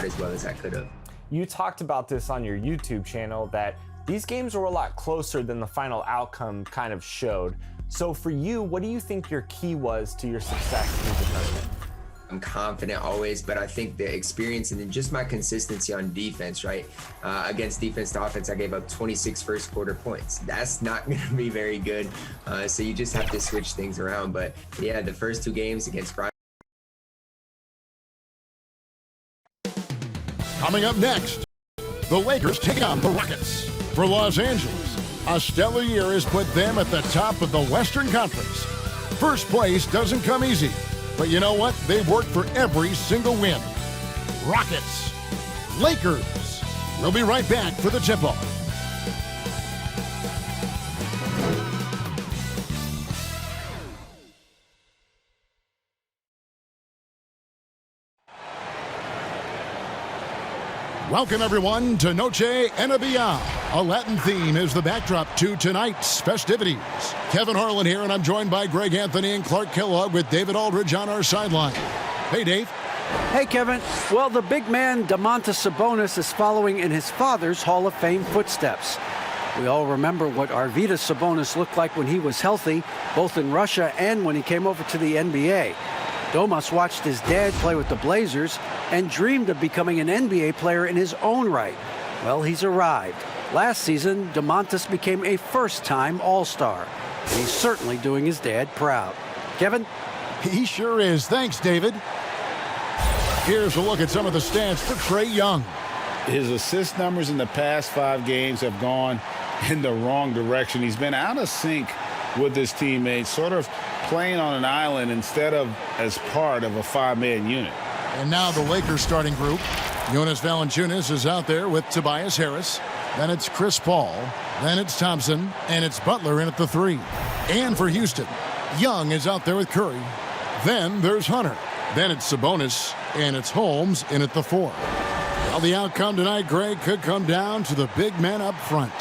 as well as I could have. You talked about this on your YouTube channel, that these games were a lot closer than the final outcome kind of showed. So for you, what do you think your key was to your success in the tournament? I'm confident always, but I think the experience and then just my consistency on defense, right? Against defense to offense, I gave up 26 first quarter points. That's not going to be very good. So you just have to switch things around. But yeah, the first 2 games against Brian. Coming up next, the Lakers take on the Rockets. For Los Angeles, a stellar year has put them at the top of the Western Conference. First place doesn't come easy. But you know what? They've worked for every single win. Rockets, Lakers. We'll be right back for the tip-off. Welcome, everyone, to Noche IGNBA. A Latin theme is the backdrop to tonight's festivities. Kevin Harlan here, and I'm joined by Greg Anthony and Clark Kellogg with David Aldridge on our sideline. Hey, Dave. Hey, Kevin. Well, the big man, Domantas Sabonis, is following in his father's Hall of Fame footsteps. We all remember what Arvydas Sabonis looked like when he was healthy, both in Russia and when he came over to the NBA. Domas watched his dad play with the Blazers and dreamed of becoming an NBA player in his own right. Well, he's arrived. Last season, Domantas became a first-time All-Star. And he's certainly doing his dad proud. Kevin? He sure is. Thanks, David. Here's a look at some of the stats for Trae Young. His assist numbers in the past 5 games have gone in the wrong direction. He's been out of sync with his teammates, sort of playing on an island instead of as part of a 5-man unit. And now the Lakers starting group. Jonas Valanciunas is out there with Tobias Harris. Then it's Chris Paul. Then it's Thompson. And it's Butler in at the 3. And for Houston, Young is out there with Curry. Then there's Hunter. Then it's Sabonis. And it's Holmes in at the 4. Well, the outcome tonight, Greg, could come down to the big men up front.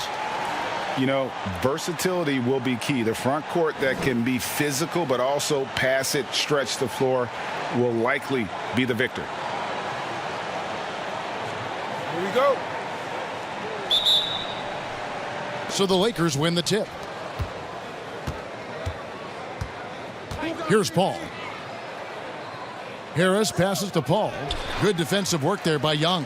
You know, versatility will be key. The front court that can be physical but also pass it, stretch the floor, will likely be the victor. Here we go. So the Lakers win the tip. Here's Paul. Harris passes to Paul. Good defensive work there by Young.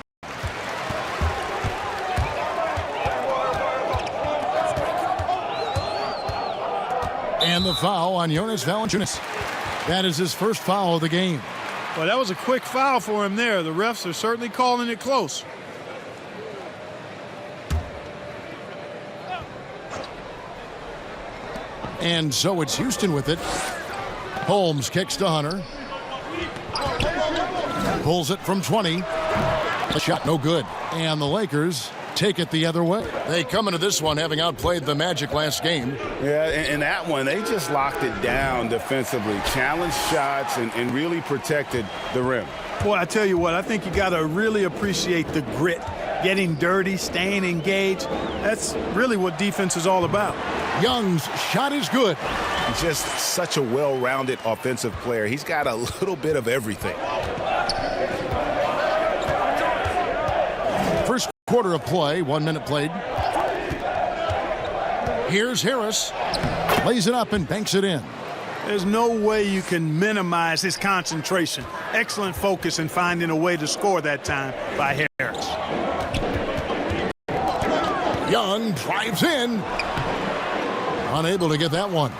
And the foul on Jonas Valanciunas. That is his first foul of the game. Well, that was a quick foul for him there. The refs are certainly calling it close. And so it's Houston with it. Holmes kicks to Hunter. Pulls it from 20. The shot no good. And the Lakers take it the other way. They come into this one having outplayed the Magic last game. Yeah, in that one, they just locked it down defensively, challenged shots, and really protected the rim. Boy, I tell you what, I think you got to really appreciate the grit, getting dirty, staying engaged. That's really what defense is all about. Young's shot is good. He's just such a well-rounded offensive player. He's got a little bit of everything. First quarter of play, 1 minute played. Here's Harris. Lays it up and banks it in. There's no way you can minimize his concentration. Excellent focus in finding a way to score that time by Harris. Young drives in. Unable to get that one.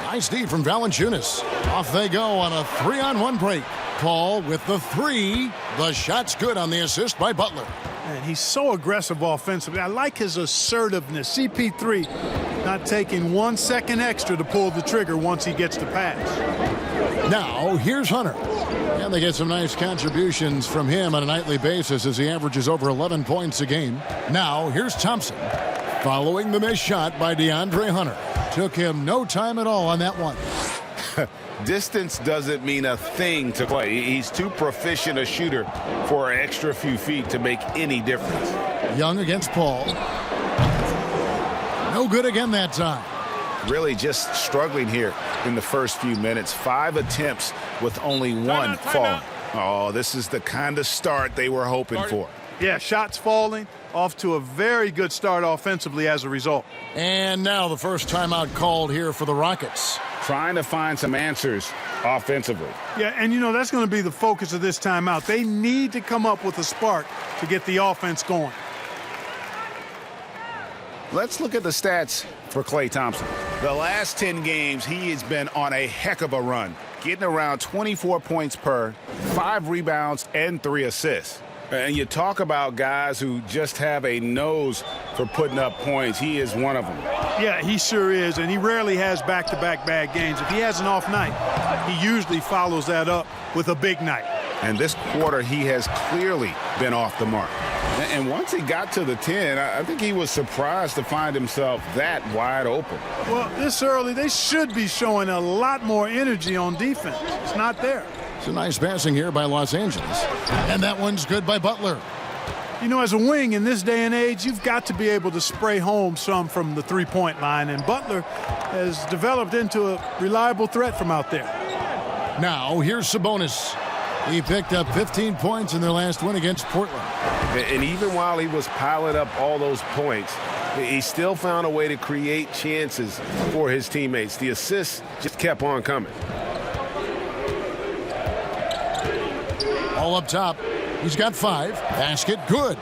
Nice D from Valanciunas. Off they go on a 3-on-1 break. Paul with the 3. The shot's good on the assist by Butler. Man, he's so aggressive offensively. I like his assertiveness. CP3 not taking 1 second extra to pull the trigger once he gets the pass. Now, here's Hunter. And they get some nice contributions from him on a nightly basis as he averages over 11 points a game. Now, here's Thompson. Following the missed shot by DeAndre Hunter. Took him no time at all on that one. Distance doesn't mean a thing to play. He's too proficient a shooter for an extra few feet to make any difference. Young against Paul. No good again that time. Really just struggling here in the first few minutes. 5 attempts with only 1 falling. Oh, this is the kind of start they were hoping for. Yeah, shots falling, off to a very good start offensively as a result. And now the first timeout called here for the Rockets. Trying to find some answers offensively. Yeah, and you know, that's going to be the focus of this timeout. They need to come up with a spark to get the offense going. Let's look at the stats for Klay Thompson. The last 10 games, he has been on a heck of a run, getting around 24 points per, 5 rebounds, and 3 assists. And you talk about guys who just have a nose for putting up points. He is one of them. Yeah, he sure is, and he rarely has back-to-back bad games. If he has an off night, he usually follows that up with a big night. And this quarter, he has clearly been off the mark. And once he got to the 10, I think he was surprised to find himself that wide open. Well, this early, they should be showing a lot more energy on defense. It's not there. It's a nice passing here by Los Angeles. And that one's good by Butler. You know, as a wing in this day and age, you've got to be able to spray home some from the three-point line, and Butler has developed into a reliable threat from out there. Now, here's Sabonis. He picked up 15 points in their last win against Portland. And even while he was piling up all those points, he still found a way to create chances for his teammates. The assists just kept on coming. All up top. He's got 5. Basket, good.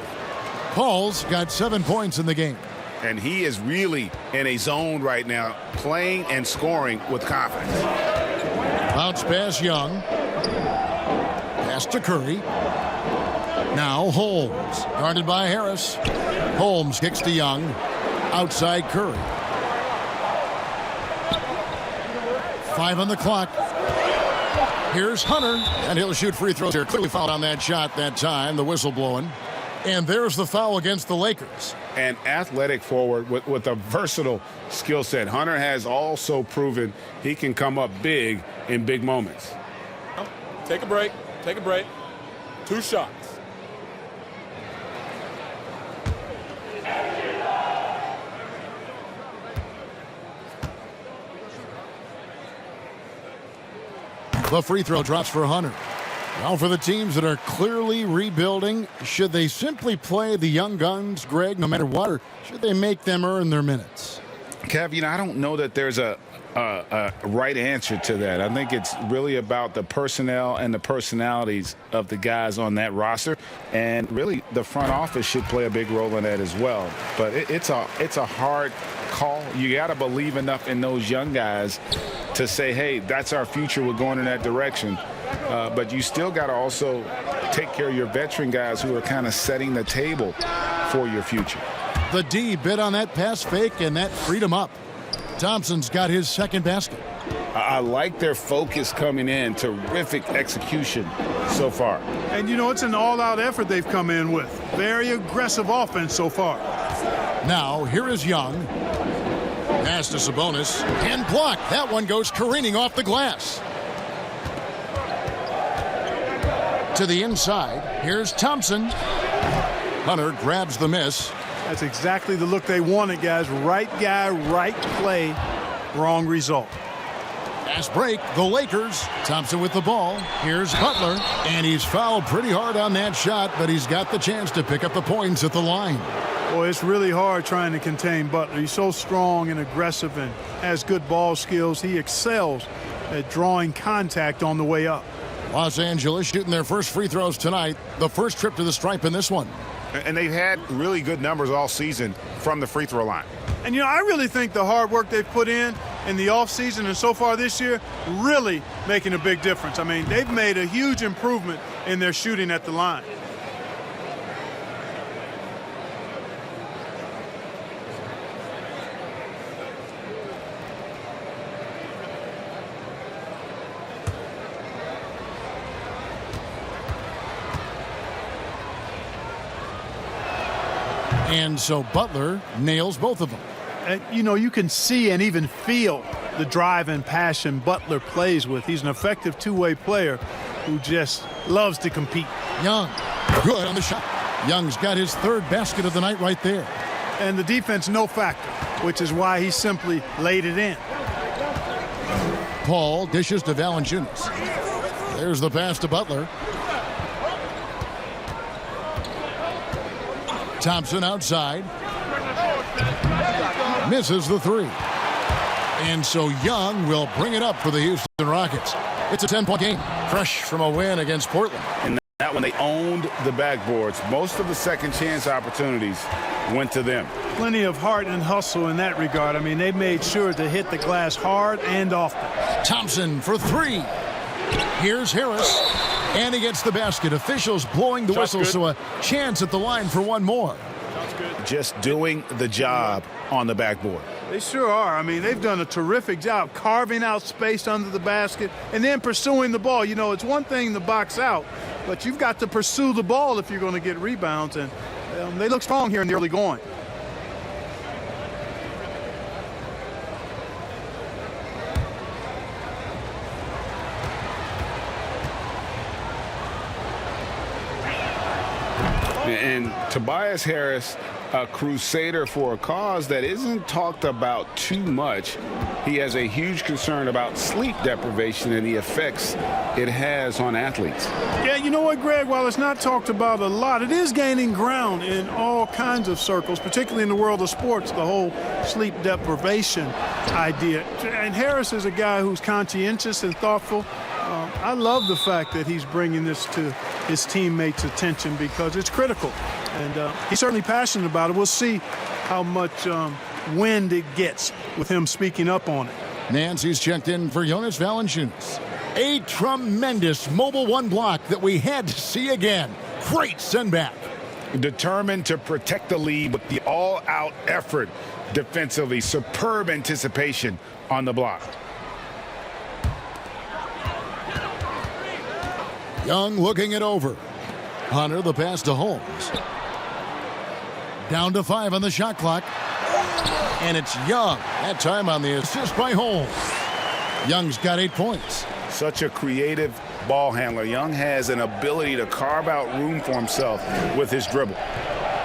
Paul's got 7 points in the game. And he is really in a zone right now, playing and scoring with confidence. Bounce pass, Young. Pass to Curry. Now Holmes, guarded by Harris. Holmes kicks to Young. Outside Curry. 5 on the clock. Here's Hunter, and he'll shoot free throws here. Clearly fouled on that shot that time, the whistle blowing. And there's the foul against the Lakers. An athletic forward with a versatile skill set. Hunter has also proven he can come up big in big moments. Take a break. Take a break. 2 shots. The free throw drops for Hunter. Now for the teams that are clearly rebuilding, should they simply play the young guns, Greg, no matter what, or should they make them earn their minutes? Kev, you know, I don't know that there's a right answer to that. I think it's really about the personnel and the personalities of the guys on that roster, and really the front office should play a big role in that as well. But it's a hard call. You got to believe enough in those young guys to say, hey, that's our future. We're going in that direction. But you still got to also take care of your veteran guys who are kind of setting the table for your future. The D bit on that pass fake, and that freed him up. Thompson's got his second basket. I like their focus coming in. Terrific execution so far. And, you know, it's an all-out effort they've come in with. Very aggressive offense so far. Now, here is Young. Pass to Sabonis. And blocked. That one goes careening off the glass. To the inside. Here's Thompson. Hunter grabs the miss. That's exactly the look they wanted, guys. Right guy, right play, wrong result. Fast break, the Lakers. Thompson with the ball. Here's Butler. And he's fouled pretty hard on that shot, but he's got the chance to pick up the points at the line. Boy, it's really hard trying to contain Butler. He's so strong and aggressive and has good ball skills. He excels at drawing contact on the way up. Los Angeles shooting their first free throws tonight. The first trip to the stripe in this one. And they've had really good numbers all season from the free throw line. And, you know, I really think the hard work they've put in the offseason and so far this year really making a big difference. I mean, they've made a huge improvement in their shooting at the line. And so Butler nails both of them. And, you know, you can see and even feel the drive and passion Butler plays with. He's an effective two-way player who just loves to compete. Young, good on the shot. Young's got his third basket of the night right there. And the defense no factor, which is why he simply laid it in. Paul dishes to Valanciunas. There's the pass to Butler. Thompson outside. Misses the three. And so Young will bring it up for the Houston Rockets. It's a 10-point game, fresh from a win against Portland. And that one, they owned the backboards. Most of the second chance opportunities went to them. Plenty of heart and hustle in that regard. I mean, they made sure to hit the glass hard and often. Thompson for three. Here's Harris. And he gets the basket. Officials blowing the whistle, so a chance at the line for one more. Just doing the job on the backboard. They sure are. I mean, they've done a terrific job carving out space under the basket and then pursuing the ball. You know, it's one thing to box out, but you've got to pursue the ball if you're going to get rebounds. And they look strong here in the early going. And Tobias Harris, a crusader for a cause that isn't talked about too much. He has a huge concern about sleep deprivation and the effects it has on athletes. Yeah, you know what, Greg? While it's not talked about a lot, it is gaining ground in all kinds of circles, particularly in the world of sports, the whole sleep deprivation idea. And Harris is a guy who's conscientious and thoughtful. I love the fact that he's bringing this to his teammates' attention because it's critical. And he's certainly passionate about it. We'll see how much wind it gets with him speaking up on it. Nancy's checked in for Jonas Valanciunas. A tremendous mobile one block that we had to see again. Great send back. Determined to protect the lead with the all-out effort defensively. Superb anticipation on the block. Young looking it over. Hunter the pass to Holmes. Down to 5 on the shot clock. And it's Young. That time on the assist by Holmes. Young's got 8 points. Such a creative ball handler. Young has an ability to carve out room for himself with his dribble.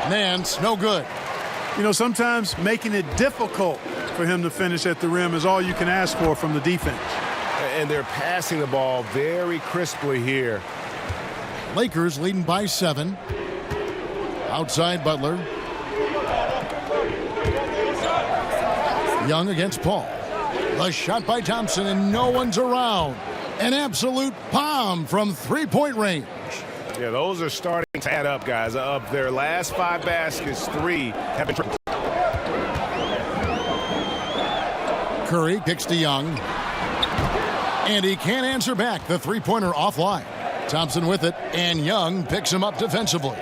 Nance, no good. You know, sometimes making it difficult for him to finish at the rim is all you can ask for from the defense. And they're passing the ball very crisply here. Lakers leading by 7. Outside Butler. Young against Paul. The shot by Thompson, and no one's around. An absolute bomb from three-point range. Yeah, those are starting to add up, guys. Of their last 5 baskets, 3 have been triple. Curry kicks to Young. And he can't answer back. The three-pointer offline. Thompson with it, and Young picks him up defensively.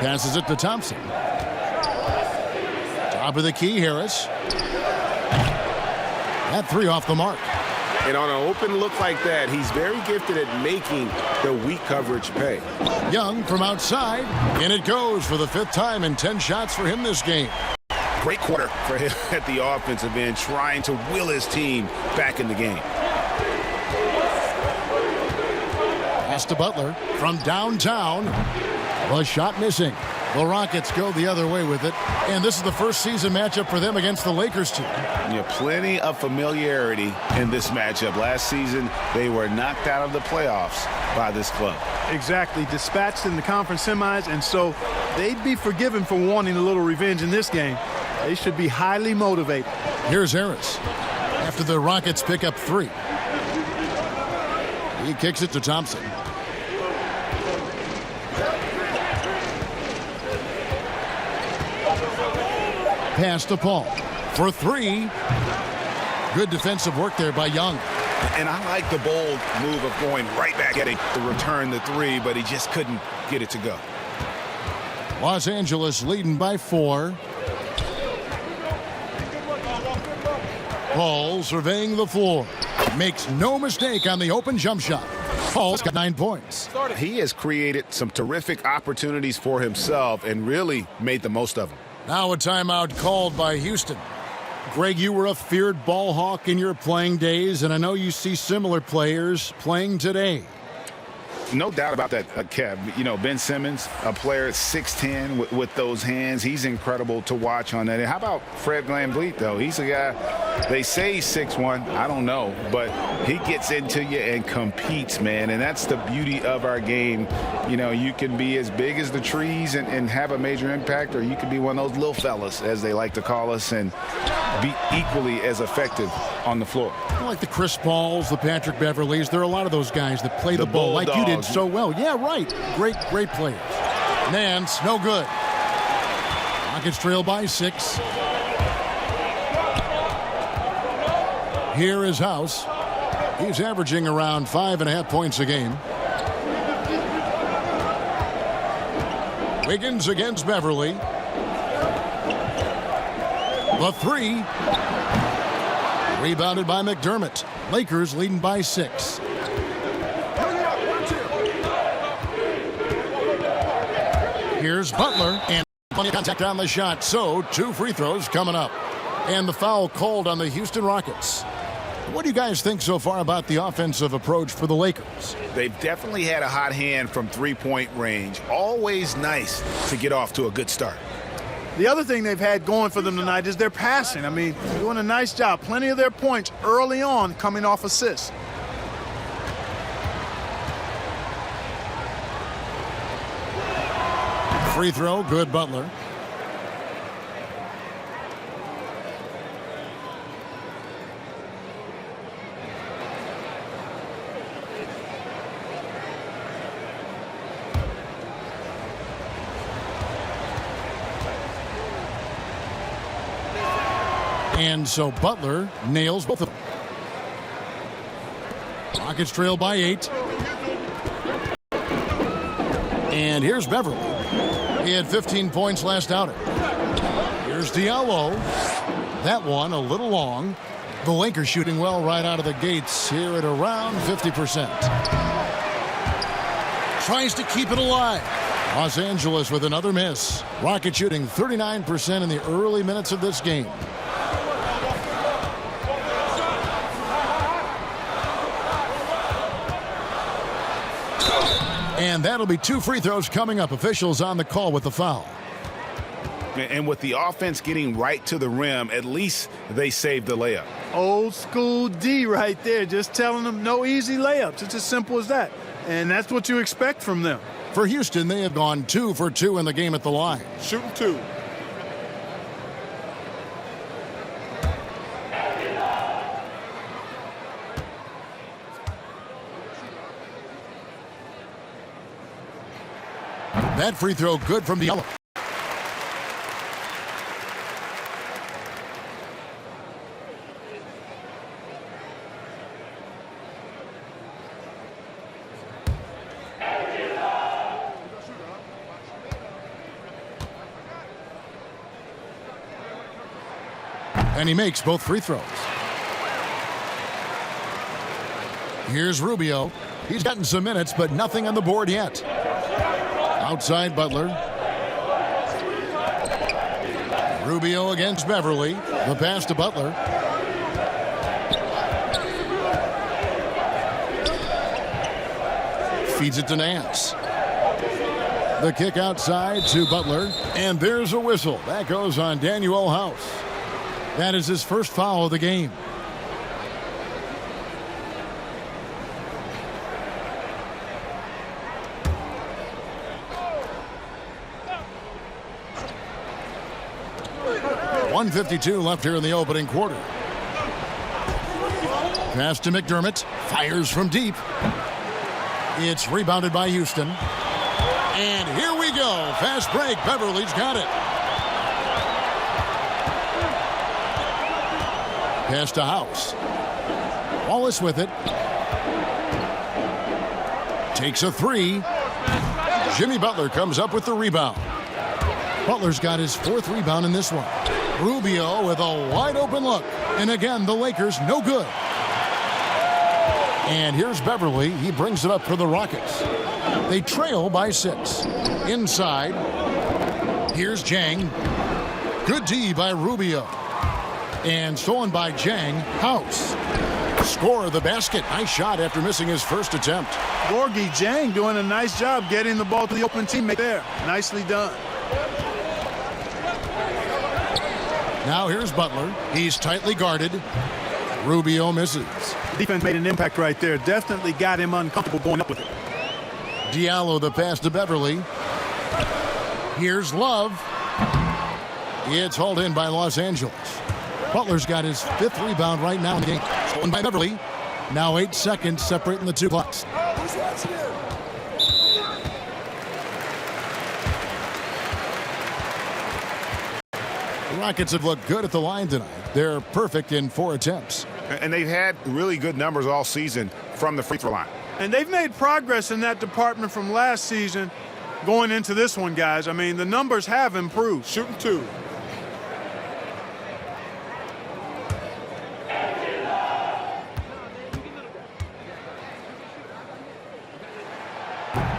Passes it to Thompson. Top of the key, Harris. That 3 off the mark. And on an open look like that, he's very gifted at making the weak coverage pay. Young from outside, and it goes for the 5th time, and 10 shots for him this game. Great quarter for him at the offensive end, trying to will his team back in the game. Pass to Butler from downtown. The shot missing. The Rockets go the other way with it. And this is the first season matchup for them against the Lakers team. Yeah, plenty of familiarity in this matchup. Last season, they were knocked out of the playoffs by this club. Exactly. Dispatched in the conference semis, and so they'd be forgiven for wanting a little revenge in this game. They should be highly motivated. Here's Harris. After the Rockets pick up 3. He kicks it to Thompson. Pass to Paul for 3. Good defensive work there by Young. And I like the bold move of going right back at it to return the 3, but he just couldn't get it to go. Los Angeles leading by 4. Paul surveying the floor. Makes no mistake on the open jump shot. Paul's got 9 points. He has created some terrific opportunities for himself and really made the most of them. Now a timeout called by Houston. Greg, you were a feared ball hawk in your playing days, and I know you see similar players playing today. No doubt about that, Kev. You know, Ben Simmons, a player 6'10", with those hands. He's incredible to watch on that. And how about Fred VanVleet, though? He's a guy, they say he's 6'1". I don't know. But he gets into you and competes, man. And that's the beauty of our game. You know, you can be as big as the trees and have a major impact, or you can be one of those little fellas, as they like to call us, and be equally as effective on the floor. Like the Chris Pauls, the Patrick Beverleys. There are a lot of those guys that play the ball like you did so well. Yeah, right. Great players. Nance, no good. Rockets trail by 6. Here is House. He's averaging around 5.5 points a game. Wiggins against Beverly. The 3. Rebounded by McDermott. Lakers leading by 6. Here's Butler, and plenty of contact on the shot. So 2 free throws coming up. And the foul called on the Houston Rockets. What do you guys think so far about the offensive approach for the Lakers? They've definitely had a hot hand from three-point range. Always nice to get off to a good start. The other thing they've had going for them tonight is their passing. I mean, doing a nice job. Plenty of their points early on coming off assists. Free throw, good, Butler. And so Butler nails both of them. Rockets trail by 8. And here's Beverly. He had 15 points last outing. Here's Diallo. That one a little long. The Lakers shooting well right out of the gates here at around 50%. Tries to keep it alive. Los Angeles with another miss. Rockets shooting 39% in the early minutes of this game. And that'll be 2 free throws coming up. Officials on the call with the foul. And with the offense getting right to the rim, at least they saved the layup. Old school D right there, just telling them no easy layups. It's as simple as that. And that's what you expect from them. For Houston, they have gone 2 for 2 in the game at the line. Shooting 2. That free throw good from the yellow. And he makes both free throws. Here's Rubio. He's gotten some minutes, but nothing on the board yet. Outside Butler. Rubio against Beverly. The pass to Butler. Feeds it to Nance. The kick outside to Butler. And there's a whistle. That goes on Daniel House. That is his first foul of the game. .152 left here in the opening quarter. Pass to McDermott. Fires from deep. It's rebounded by Houston. And here we go. Fast break. Beverly's got it. Pass to House. Wallace with it. Takes a 3. Jimmy Butler comes up with the rebound. Butler's got his 4th rebound in this one. Rubio with a wide open look. And again, the Lakers no good. And here's Beverly. He brings it up for the Rockets. They trail by 6. Inside. Here's Jang. Good D by Rubio. And stolen by Jang. House. score the basket. Nice shot after missing his first attempt. Gorgie Jang doing a nice job getting the ball to the open teammate there. Nicely done. Now here's Butler. He's tightly guarded. Rubio misses. Defense made an impact right there. Definitely got him uncomfortable going up with it. Diallo the pass to Beverly. Here's Love. It's hauled in by Los Angeles. Butler's got his 5th rebound right now in the game. Stolen by Beverly. Now 8 seconds separating the two clocks. The Rockets have looked good at the line tonight. They're perfect in 4 attempts. And they've had really good numbers all season from the free throw line. And they've made progress in that department from last season going into this one, guys. I mean, the numbers have improved. Shooting 2.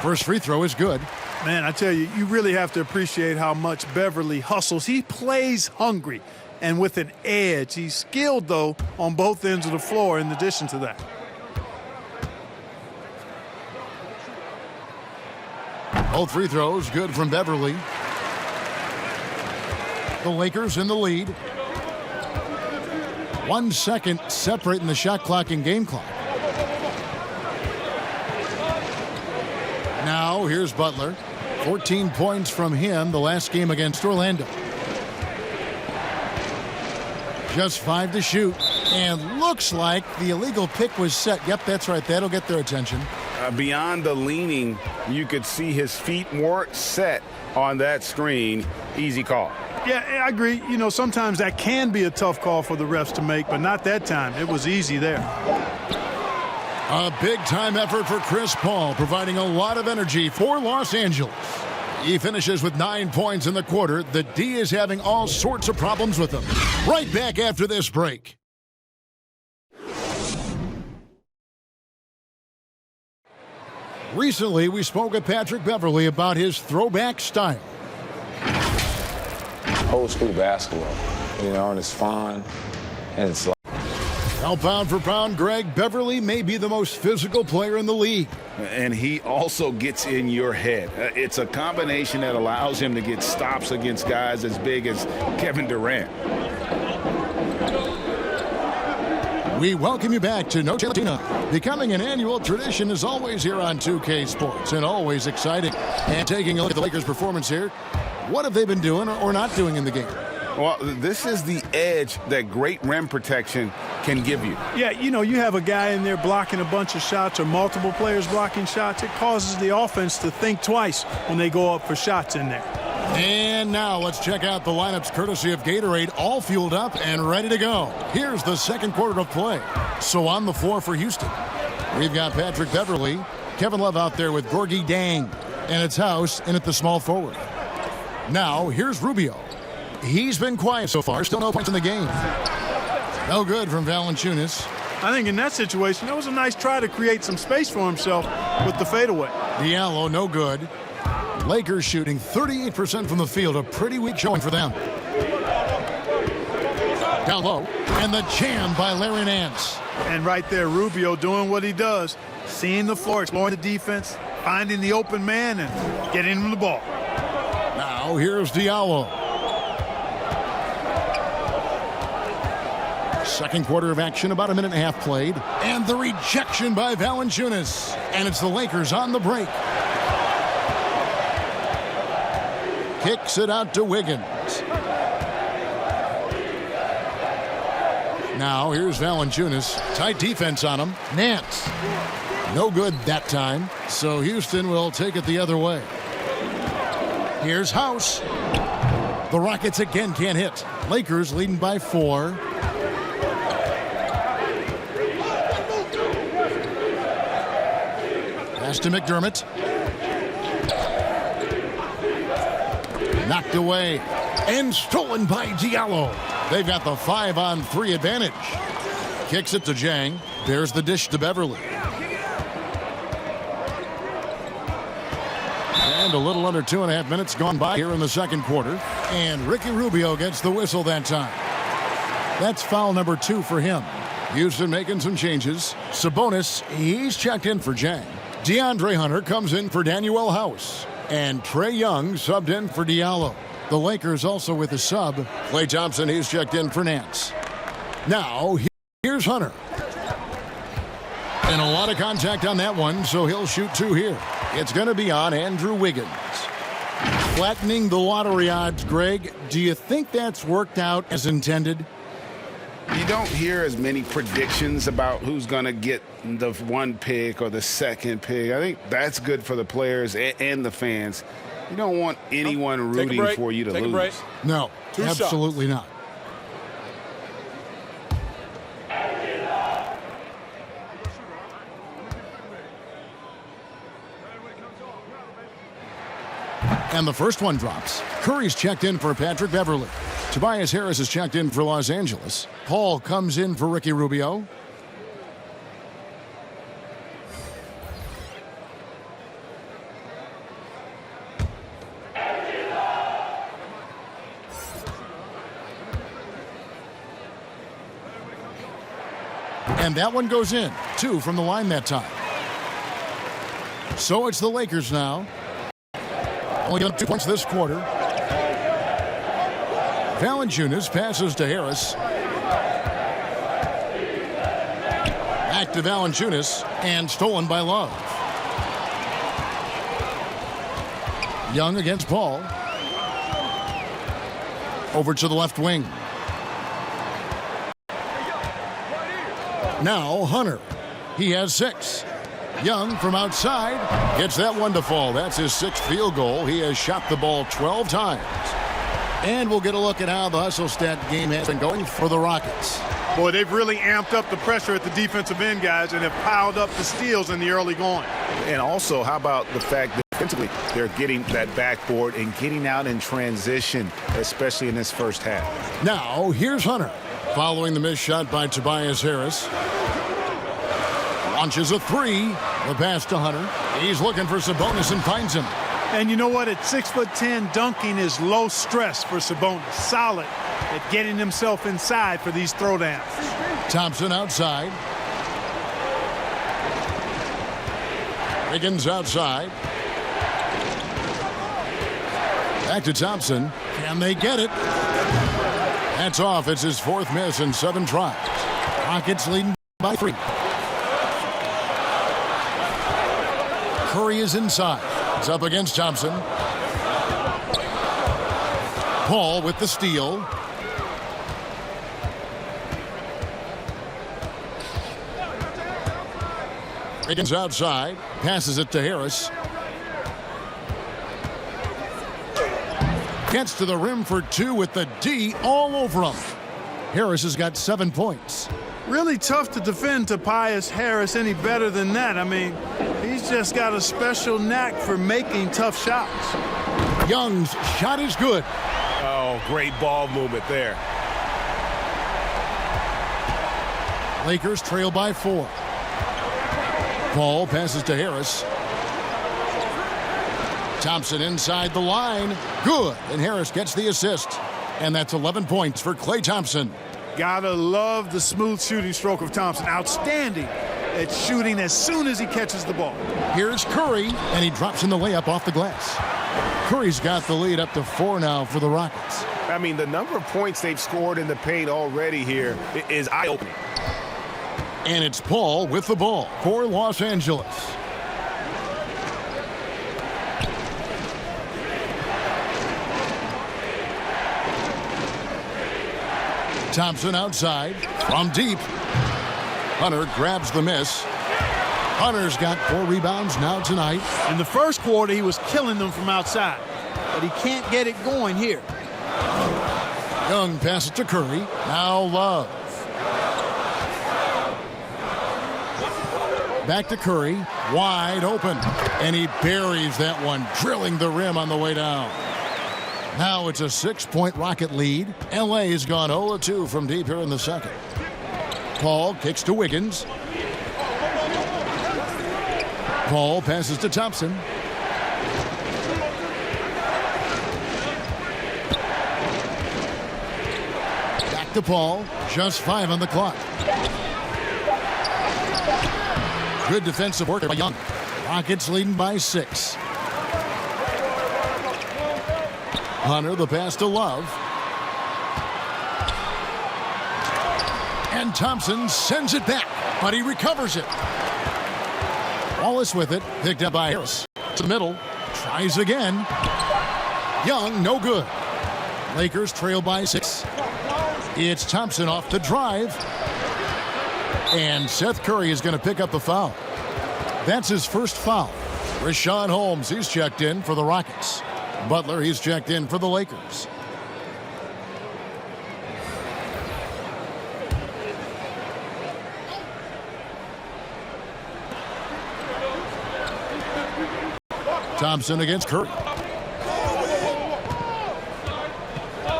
First free throw is good. Man, I tell you, you really have to appreciate how much Beverly hustles. He plays hungry and with an edge. He's skilled, though, on both ends of the floor in addition to that. Both free throws good from Beverly. The Lakers in the lead. 1 second separating the shot clock and game clock. Now here's Butler. 14 points from him the last game against Orlando. Just 5 to shoot. And looks like the illegal pick was set. Yep, that's right. That'll get their attention. Beyond the leaning, you could see his feet weren't set on that screen. Easy call. Yeah, I agree. You know, sometimes that can be a tough call for the refs to make, but not that time. It was easy there. A big-time effort for Chris Paul, providing a lot of energy for Los Angeles. He finishes with 9 points in the quarter. The D is having all sorts of problems with him. Right back after this break. Recently, we spoke with Patrick Beverly about his throwback style. Old school basketball, you know, and it's fun, and it's like. Now, pound for pound, Greg, Beverly may be the most physical player in the league. And he also gets in your head. It's a combination that allows him to get stops against guys as big as Kevin Durant. We welcome you back to Noche Latina. Becoming an annual tradition is always here on 2K Sports and always exciting. And taking a look at the Lakers' performance here, what have they been doing or not doing in the game? Well, this is the edge that great rim protection can give you. Yeah, you know, you have a guy in there blocking a bunch of shots or multiple players blocking shots. It causes the offense to think twice when they go up for shots in there. And now let's check out the lineups courtesy of Gatorade, all fueled up and ready to go. Here's the second quarter of play. So on the floor for Houston, we've got Patrick Beverly, Kevin Love out there with Gorgie Jang, and it's House in at the small forward. Now here's Rubio. He's been quiet so far, still no points in the game. No good from Valanciunas. I think in that situation, that was a nice try to create some space for himself with the fadeaway. Diallo, no good. Lakers shooting 38% from the field, a pretty weak showing for them. Down low, and the jam by Larry Nance. And right there, Rubio doing what he does, seeing the floor, exploring the defense, finding the open man, and getting him the ball. Now here's Diallo. Second quarter of action, about a minute and a half played. And the rejection by Valanciunas. And it's the Lakers on the break. Kicks it out to Wiggins. Now here's Valanciunas. Tight defense on him. Nance. No good that time. So Houston will take it the other way. Here's House. The Rockets again can't hit. Lakers leading by 4. Pass to McDermott. Knocked away and stolen by Diallo. They've got the 5-on-3 advantage. Kicks it to Jang. There's the dish to Beverly. And a little under 2.5 minutes gone by here in the second quarter. And Ricky Rubio gets the whistle that time. That's foul number 2 for him. Houston making some changes. Sabonis, he's checked in for Jang. DeAndre Hunter comes in for Danuel House. And Trae Young subbed in for Diallo. The Lakers also with a sub. Klay Thompson, he's checked in for Nance. Now, here's Hunter. And a lot of contact on that one, so he'll shoot 2 here. It's going to be on Andrew Wiggins. Flattening the lottery odds, Greg. Do you think that's worked out as intended? You don't hear as many predictions about who's going to get the 1 pick or the 2nd pick. I think that's good for the players and the fans. You don't want anyone rooting for you to lose. No, absolutely not. And the first one drops. Curry's checked in for Patrick Beverly. Tobias Harris is checked in for Los Angeles. Paul comes in for Ricky Rubio. And that one goes in. 2 from the line that time. So it's the Lakers now. Only got 2 points this quarter. Valanciunas passes to Harris. Back to Valanciunas and stolen by Love. Young against Paul. Over to the left wing. Now Hunter. He has 6. Young from outside gets that one to fall. That's his 6th field goal. He has shot the ball 12 times. And we'll get a look at how the hustle stat game has been going for the Rockets. Boy, they've really amped up the pressure at the defensive end, guys, and have piled up the steals in the early going. And also, how about the fact that defensively they're getting that backboard and getting out in transition, especially in this first half. Now, here's Hunter. Following the missed shot by Tobias Harris. Launches a 3. The pass to Hunter. He's looking for Sabonis and finds him. And you know what? At 6'10", dunking is low stress for Sabonis. Solid at getting himself inside for these throwdowns. Thompson outside. Wiggins outside. Back to Thompson. Can they get it? That's off. It's his 4th miss in 7 tries. Rockets leading by 3. Curry is inside. It's up against Thompson. Paul with the steal. Wiggins outside. Passes it to Harris. Gets to the rim for 2 with the D all over him. Harris has got 7 points. Really tough to defend Tobias Harris any better than that. I mean, he's just got a special knack for making tough shots. Young's shot is good. Oh, great ball movement there. Lakers trail by 4. Paul passes to Harris. Thompson inside the line. Good. And Harris gets the assist. And that's 11 points for Klay Thompson. Gotta love the smooth shooting stroke of Thompson. Outstanding at shooting as soon as he catches the ball. Here's Curry, and he drops in the layup off the glass. Curry's got the lead up to 4 now for the Rockets. I mean, the number of points they've scored in the paint already here is eye-opening. And it's Paul with the ball for Los Angeles. Thompson outside from deep. Hunter grabs the miss. Hunter's got 4 rebounds now tonight. In the first quarter, he was killing them from outside, but he can't get it going here. Young passes to Curry. Now Love. Back to Curry. Wide open. And he buries that one, drilling the rim on the way down. Now it's a 6-point Rocket lead. LA has gone 0-2 from deep here in the second. Paul kicks to Wiggins. Paul passes to Thompson. Back to Paul. Just 5 on the clock. Good defensive work by Young. Rockets leading by 6. Hunter, the pass to Love. And Thompson sends it back, but he recovers it. Wallace with it, picked up by Harris. To the middle, tries again. Young, no good. Lakers trail by 6. It's Thompson off to drive. And Seth Curry is going to pick up the foul. That's his first foul. Richaun Holmes, he's checked in for the Rockets. Butler, he's checked in for the Lakers. Thompson against Curry.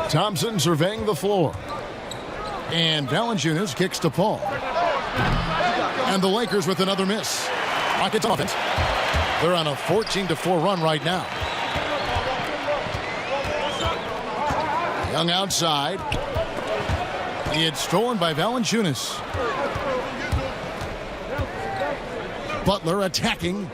Thompson surveying the floor. And Valanciunas kicks to Paul. And the Lakers with another miss. Rockets offense. They're on a 14-4 run right now. Young outside. It's stolen by Valanciunas. Butler attacking.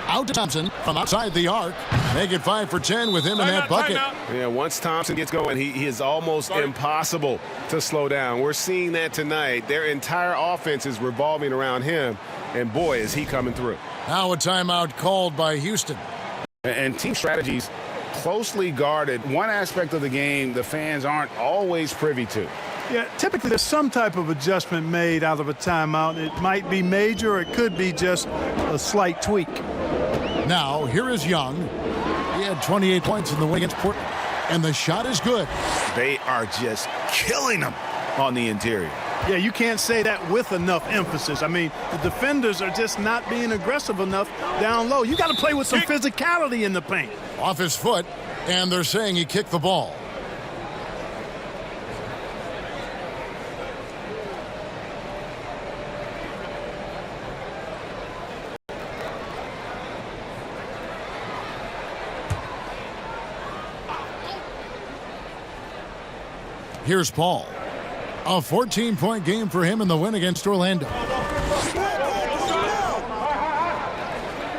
Out to Thompson from outside the arc. Make it 5 for 10 with him in that bucket. Yeah, once Thompson gets going, he is almost impossible to slow down. We're seeing that tonight. Their entire offense is revolving around him, and boy, is he coming through. Now a timeout called by Houston. And team strategies closely guarded. One aspect of the game the fans aren't always privy to. Yeah, typically there's some type of adjustment made out of a timeout. It might be major, or it could be just a slight tweak. Now, here is Young. He had 28 points in the win against Portland. And the shot is good. They are just killing them on the interior. Yeah, you can't say that with enough emphasis. I mean, the defenders are just not being aggressive enough down low. You got to play with some physicality in the paint. Off his foot, and they're saying he kicked the ball. Here's Paul. A 14-point game for him in the win against Orlando.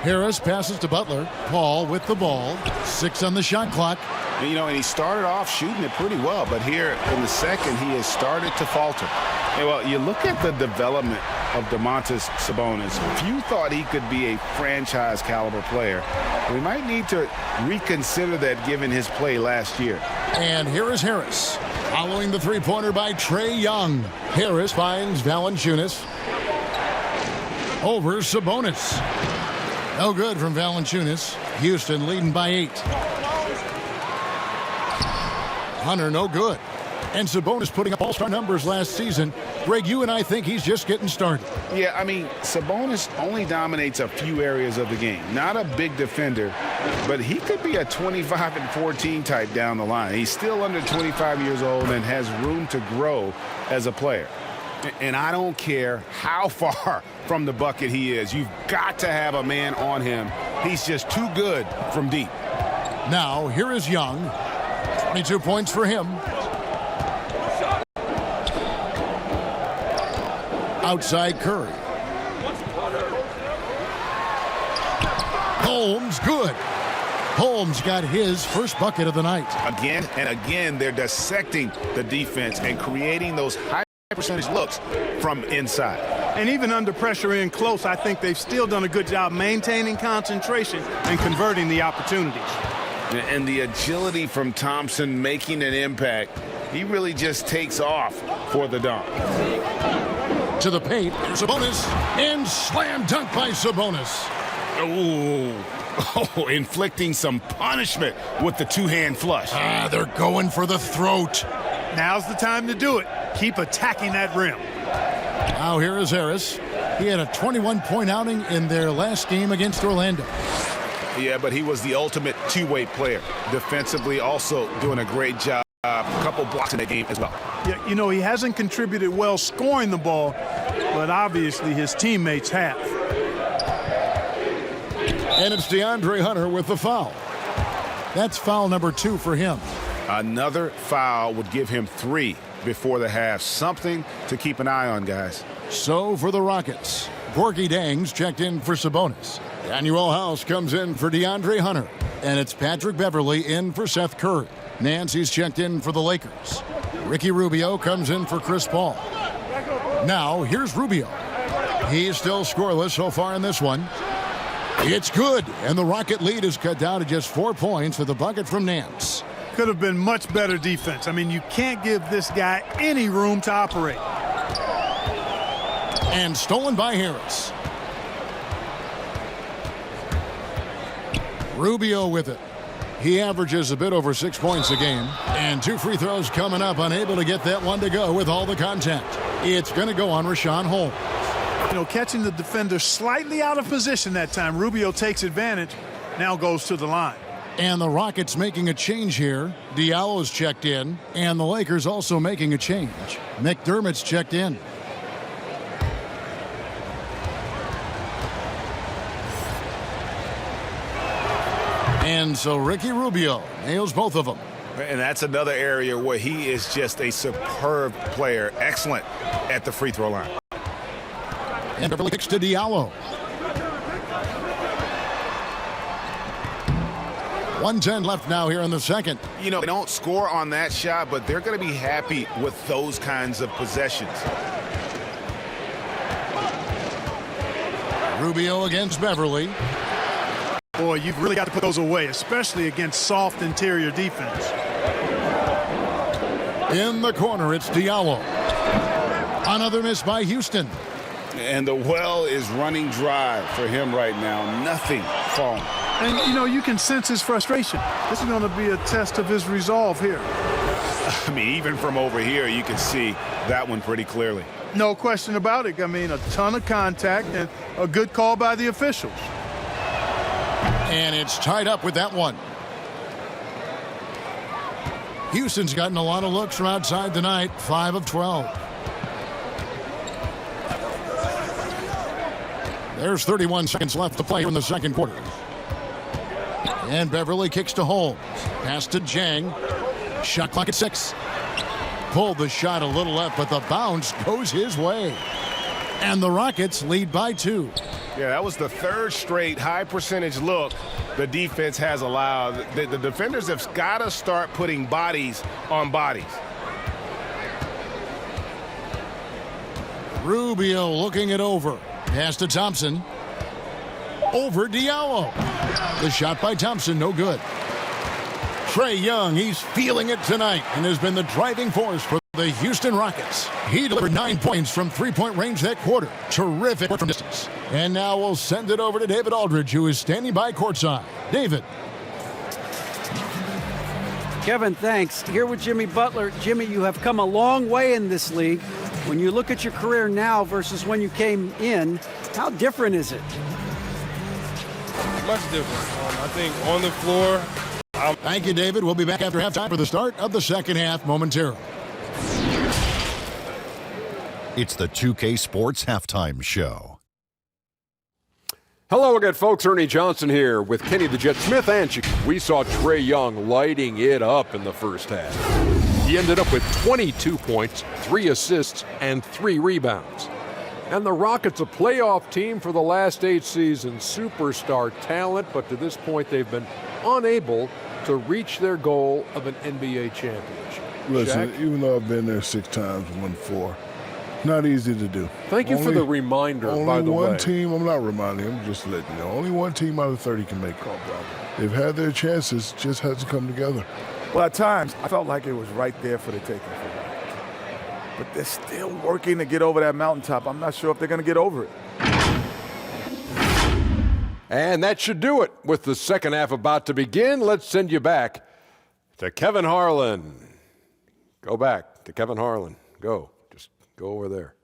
Harris passes to Butler. Paul with the ball. 6 on the shot clock. You know, and he started off shooting it pretty well, but here in the second, he has started to falter. And well, you look at the development of Domantas Sabonis. Few thought he could be a franchise caliber player. We might need to reconsider that given his play last year. And here is Harris. Following the three-pointer by Trae Young. Harris finds Valanciunas. Over Sabonis. No good from Valanciunas. Houston leading by 8. Hunter, no good. And Sabonis putting up all-star numbers last season. Greg, you and I think he's just getting started. Yeah, I mean, Sabonis only dominates a few areas of the game. Not a big defender, but he could be a 25-14 type down the line. He's still under 25 years old and has room to grow as a player. And I don't care how far from the bucket he is. You've got to have a man on him. He's just too good from deep. Now, here is Young. 22 points for him. Outside Curry. Holmes, good. Holmes got his first bucket of the night. Again and again, they're dissecting the defense and creating those high percentage looks from inside. And even under pressure in close, I think they've still done a good job maintaining concentration and converting the opportunities. And the agility from Thompson making an impact, he really just takes off for the dunk. To the paint, there's Sabonis, and slam dunk by Sabonis. Oh, inflicting some punishment with the two-hand flush. They're going for the throat. Now's the time to do it. Keep attacking that rim. Now here is Harris. He had a 21-point outing in their last game against Orlando. Yeah, but he was the ultimate two-way player. Defensively, also doing a great job. A couple blocks in that game as well. Yeah, you know, he hasn't contributed well scoring the ball, but obviously his teammates have. And it's DeAndre Hunter with the foul. That's foul number 2 for him. Another foul would give him 3 before the half. Something to keep an eye on, guys. So for the Rockets, Gorky Dangs checked in for Sabonis. Daniel House comes in for DeAndre Hunter. And it's Patrick Beverley in for Seth Curry. Nancy's checked in for the Lakers. Ricky Rubio comes in for Chris Paul. Now, here's Rubio. He's still scoreless so far in this one. It's good, and the Rocket lead is cut down to just 4 points with a bucket from Nance. Could have been much better defense. I mean, you can't give this guy any room to operate. And stolen by Harris. Rubio with it. He averages a bit over 6 points a game. And 2 free throws coming up, unable to get that one to go with all the contact. It's going to go on Rashawn Holmes. You know, catching the defender slightly out of position that time. Rubio takes advantage, now goes to the line. And the Rockets making a change here. Diallo's checked in, and the Lakers also making a change. McDermott's checked in. And so Ricky Rubio nails both of them. And that's another area where he is just a superb player. Excellent at the free throw line. And Beverly kicks to Diallo. 1:10 left now here in the second. You know, they don't score on that shot, but they're going to be happy with those kinds of possessions. Rubio against Beverly. Boy, you've really got to put those away, especially against soft interior defense. In the corner, it's Diallo. Another miss by Houston. And the well is running dry for him right now. Nothing falling. And, you know, you can sense his frustration. This is going to be a test of his resolve here. I mean, even from over here, you can see that one pretty clearly. No question about it. I mean, a ton of contact and a good call by the officials. And it's tied up with that one. Houston's gotten a lot of looks from outside tonight, 5 of 12. There's 31 seconds left to play in the second quarter. And Beverly kicks to Holmes. Pass to Jang. Shot clock at 6. Pulled the shot a little left, but the bounce goes his way. And the Rockets lead by 2. Yeah, that was the 3rd straight high percentage look the defense has allowed. The defenders have got to start putting bodies on bodies. Rubio looking it over. Pass to Thompson. Over Diallo. The shot by Thompson, no good. Trae Young, he's feeling it tonight and has been the driving force for the Houston Rockets. He delivered 9 points from three-point range that quarter. Terrific from distance. And now we'll send it over to David Aldridge, who is standing by courtside. David. Kevin, thanks. Here with Jimmy Butler. Jimmy, you have come a long way in this league. When you look at your career now versus when you came in, how different is it? Much different. I think on the floor. Thank you, David. We'll be back after halftime for the start of the second half momentarily. It's the 2K Sports Halftime Show. Hello again, folks. Ernie Johnson here with Kenny the Jet Smith and Chicago. We saw Trae Young lighting it up in the first half. He ended up with 22 points, 3 assists, and 3 rebounds. And the Rockets, a playoff team for the last 8 seasons, superstar talent, but to this point they've been unable to reach their goal of an NBA championship. Listen, Shaq? even though I've been there 6 times, won 4, not easy to do. Thank you for the reminder, by the way. Only one team, I'm not reminding you, I'm just letting you know, only one team out of 30 can make it. They've had their chances, just hasn't come together. Well, at times, I felt like it was right there for the taking. But they're still working to get over that mountaintop. I'm not sure if they're going to get over it. And that should do it. With the second half about to begin, let's send you back to Kevin Harlan. Go back to Kevin Harlan. Go. Just go over there.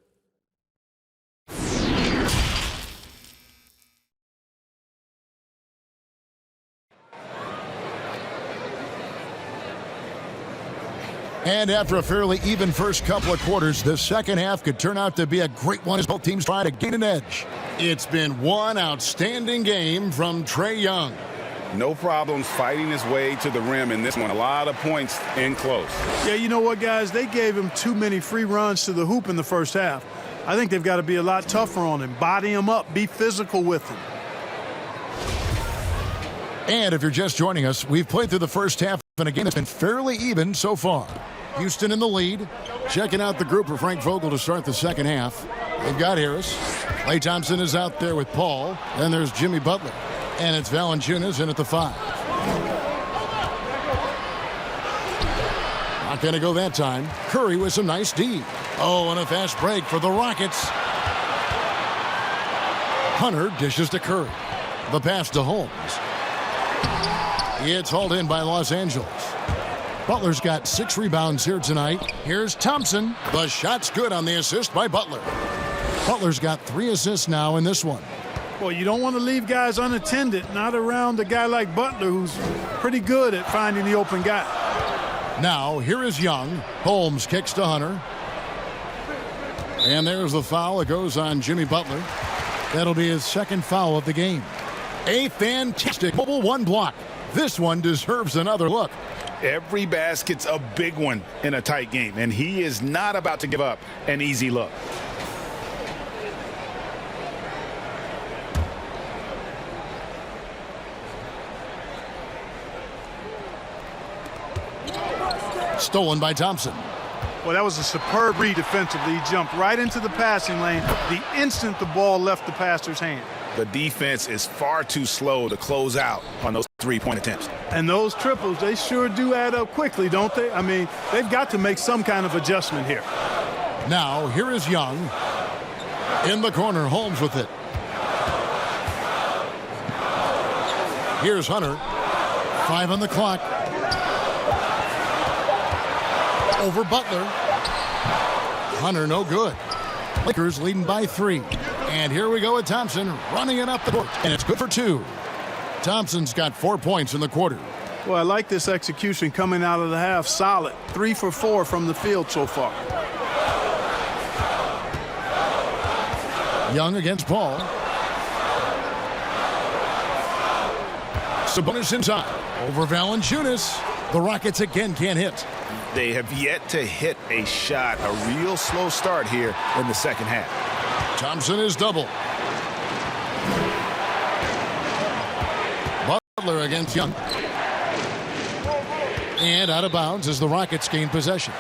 And after a fairly even first couple of quarters, the second half could turn out to be a great one as both teams try to gain an edge. It's been one outstanding game from Trae Young. No problems fighting his way to the rim in this one. A lot of points in close. Yeah, you know what, guys? They gave him too many free runs to the hoop in the first half. I think they've got to be a lot tougher on him. Body him up. Be physical with him. And if you're just joining us, we've played through the first half, and again, it's been fairly even so far. Houston in the lead. Checking out the group for Frank Vogel to start the second half. They've got Harris. Klay Thompson is out there with Paul. Then there's Jimmy Butler. And it's Valanciunas in at the 5. Not going to go that time. Curry with some nice D. Oh, and a fast break for the Rockets. Hunter dishes to Curry. The pass to Holmes. It's hauled in by Los Angeles. Butler's got 6 rebounds here tonight. Here's Thompson. The shot's good on the assist by Butler. Butler's got 3 assists now in this one. Well, you don't want to leave guys unattended, not around a guy like Butler, who's pretty good at finding the open guy. Now, here is Young. Holmes kicks to Hunter. And there's the foul. It goes on Jimmy Butler. That'll be his second foul of the game. A fantastic mobile 1 block. This one deserves another look. Every basket's a big one in a tight game, and he is not about to give up an easy look. Stolen by Thompson. Well, that was a superb read defensively. He jumped right into the passing lane the instant the ball left the passer's hand. The defense is far too slow to close out on those 3-point attempts. And those triples, they sure do add up quickly, don't they? I mean, they've got to make some kind of adjustment here. Now, here is Young. In the corner, Holmes with it. Here's Hunter. 5 on the clock. Over Butler. Hunter, no good. Lakers leading by 3. And here we go with Thompson running it up the court. And it's good for 2. Thompson's got 4 points in the quarter. Well, I like this execution coming out of the half. Solid. 3 for 4 from the field so far. Young against Paul. Sabonis inside. Over Valanciunas. The Rockets again can't hit. They have yet to hit a shot. A real slow start here in the second half. Thompson is double. Butler against Young. And out of bounds as the Rockets gain possession.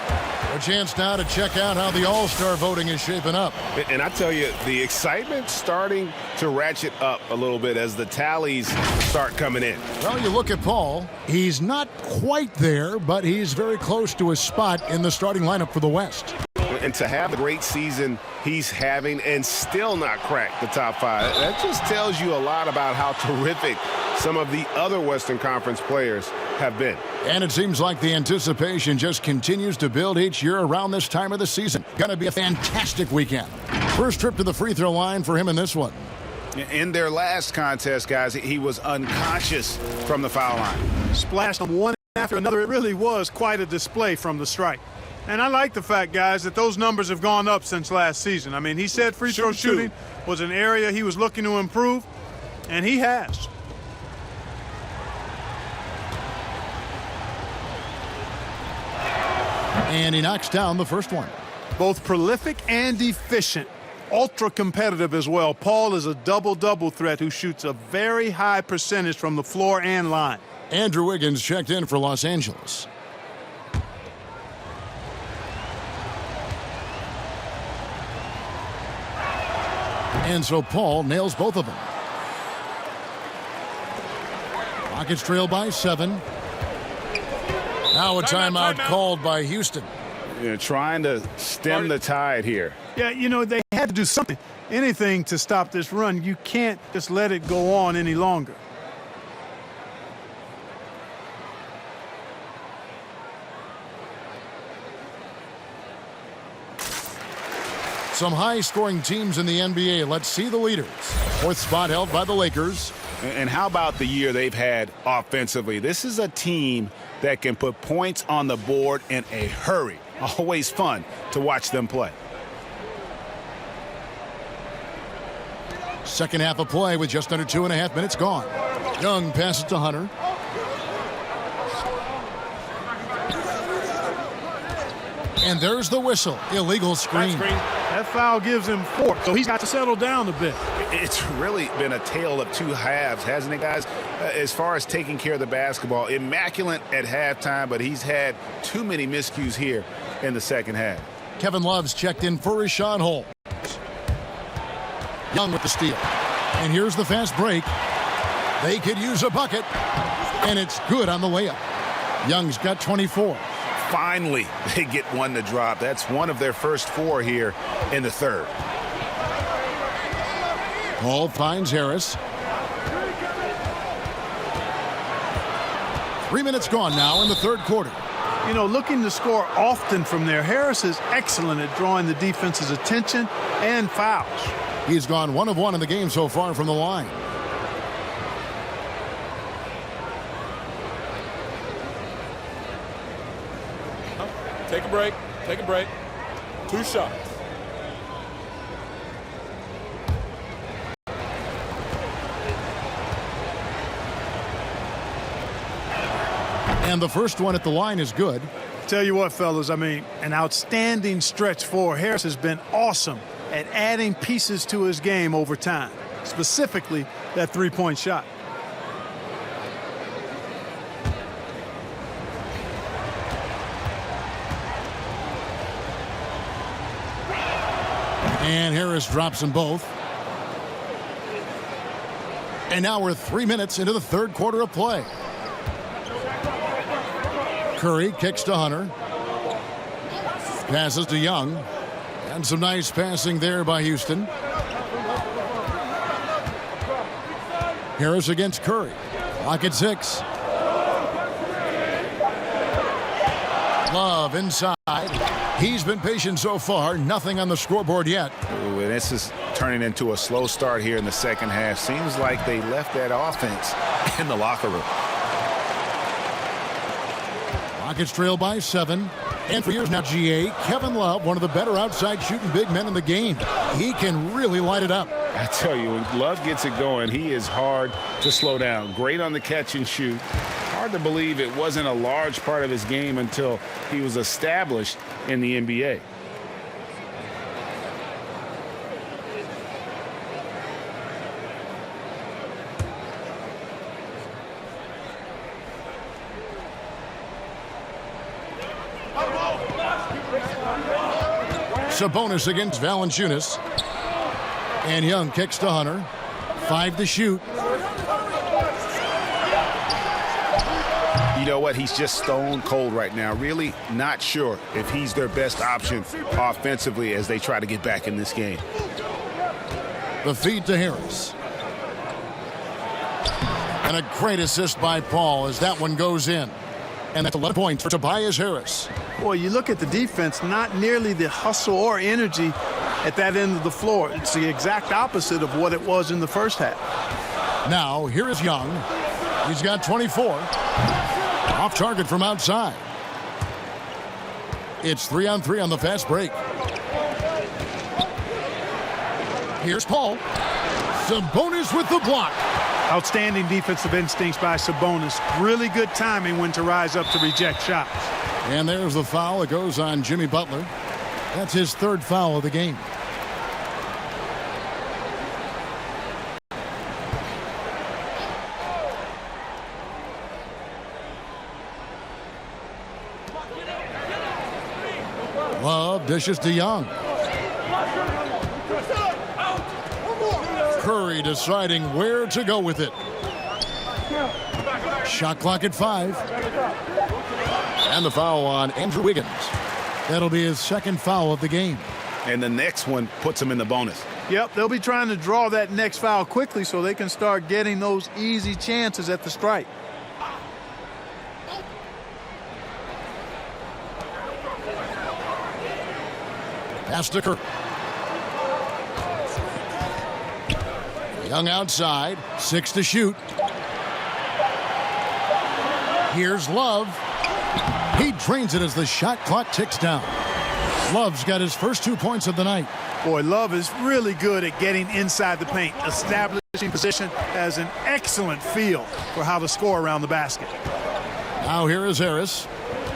A chance now to check out how the All-Star voting is shaping up. And I tell you, the excitement's starting to ratchet up a little bit as the tallies start coming in. Well, you look at Paul. He's not quite there, but he's very close to his spot in the starting lineup for the West. And to have the great season he's having and still not crack the top 5, that just tells you a lot about how terrific some of the other Western Conference players have been. And it seems like the anticipation just continues to build each year around this time of the season. Going to be a fantastic weekend. First trip to the free throw line for him in this one. In their last contest, guys, he was unconscious from the foul line. Splashed them one after another. It really was quite a display from the strike. And I like the fact, guys, that those numbers have gone up since last season. I mean, he said free throw shooting was an area he was looking to improve, and he has. And he knocks down the first one. Both prolific and efficient. Ultra competitive as well. Paul is a double-double threat who shoots a very high percentage from the floor and line. Andrew Wiggins checked in for Los Angeles. And so Paul nails both of them. Rockets trail by 7. Now a timeout called by Houston. Trying to stem the tide here. Yeah, you know, they had to do something, anything to stop this run. You can't just let it go on any longer. Some high-scoring teams in the NBA. Let's see the leaders. 4th spot held by the Lakers. And how about the year they've had offensively? This is a team that can put points on the board in a hurry. Always fun to watch them play. Second half of play with just under 2.5 minutes gone. Young passes to Hunter. And there's the whistle. Illegal screen. That foul gives him 4, so he's got to settle down a bit. It's really been a tale of two halves, hasn't it, guys? As far as taking care of the basketball, immaculate at halftime, but he's had too many miscues here in the second half. Kevin Love's checked in for Rashawn Holmes. Young with the steal. And here's the fast break. They could use a bucket. And it's good on the layup. Young's got 24. Finally, they get one to drop. That's one of their first 4 here in the third. Paul finds Harris. 3 minutes gone now in the third quarter. You know, looking to score often from there, Harris is excellent at drawing the defense's attention and fouls. He's gone 1 of 1 in the game so far from the line. Take a break. Take a break. 2 shots. And the first one at the line is good. Tell you what, fellas, I mean, an outstanding stretch for Harris has been awesome at adding pieces to his game over time, specifically that three-point shot. And Harris drops them both. And now we're 3 minutes into the third quarter of play. Curry kicks to Hunter. Passes to Young. And some nice passing there by Houston. Harris against Curry. Clock at 6. Love inside. He's been patient so far. Nothing on the scoreboard yet. Ooh, and this is turning into a slow start here in the second half. Seems like they left that offense in the locker room. Rockets trail by 7. And for years now, GA, Kevin Love, one of the better outside shooting big men in the game. He can really light it up. I tell you, when Love gets it going, he is hard to slow down. Great on the catch and shoot. Hard to believe it wasn't a large part of his game until he was established in the NBA. Sabonis against Valanciunas. And Young kicks to Hunter. 5 to shoot. You know what? He's just stone cold right now. Really not sure if he's their best option offensively as they try to get back in this game. The feed to Harris. And a great assist by Paul as that one goes in. And that's 11 points for Tobias Harris. Boy, you look at the defense, not nearly the hustle or energy at that end of the floor. It's the exact opposite of what it was in the first half. Now, here is Young. He's got 24. Off target from outside. It's 3-on-3 on the fast break. Here's Paul. Sabonis with the block. Outstanding defensive instincts by Sabonis. Really good timing when to rise up to reject shots. And there's the foul. It goes on Jimmy Butler. That's his third foul of the game. Love dishes to Young. Curry deciding where to go with it. Shot clock at 5. And the foul on Andrew Wiggins. That'll be his second foul of the game. And the next one puts him in the bonus. Yep, they'll be trying to draw that next foul quickly so they can start getting those easy chances at the stripe. Pass to Curry. Young outside, 6 to shoot. Here's Love. He drains it as the shot clock ticks down. Love's got his first 2 points of the night. Boy, Love is really good at getting inside the paint, establishing position, has an excellent feel for how to score around the basket. Now here is Harris.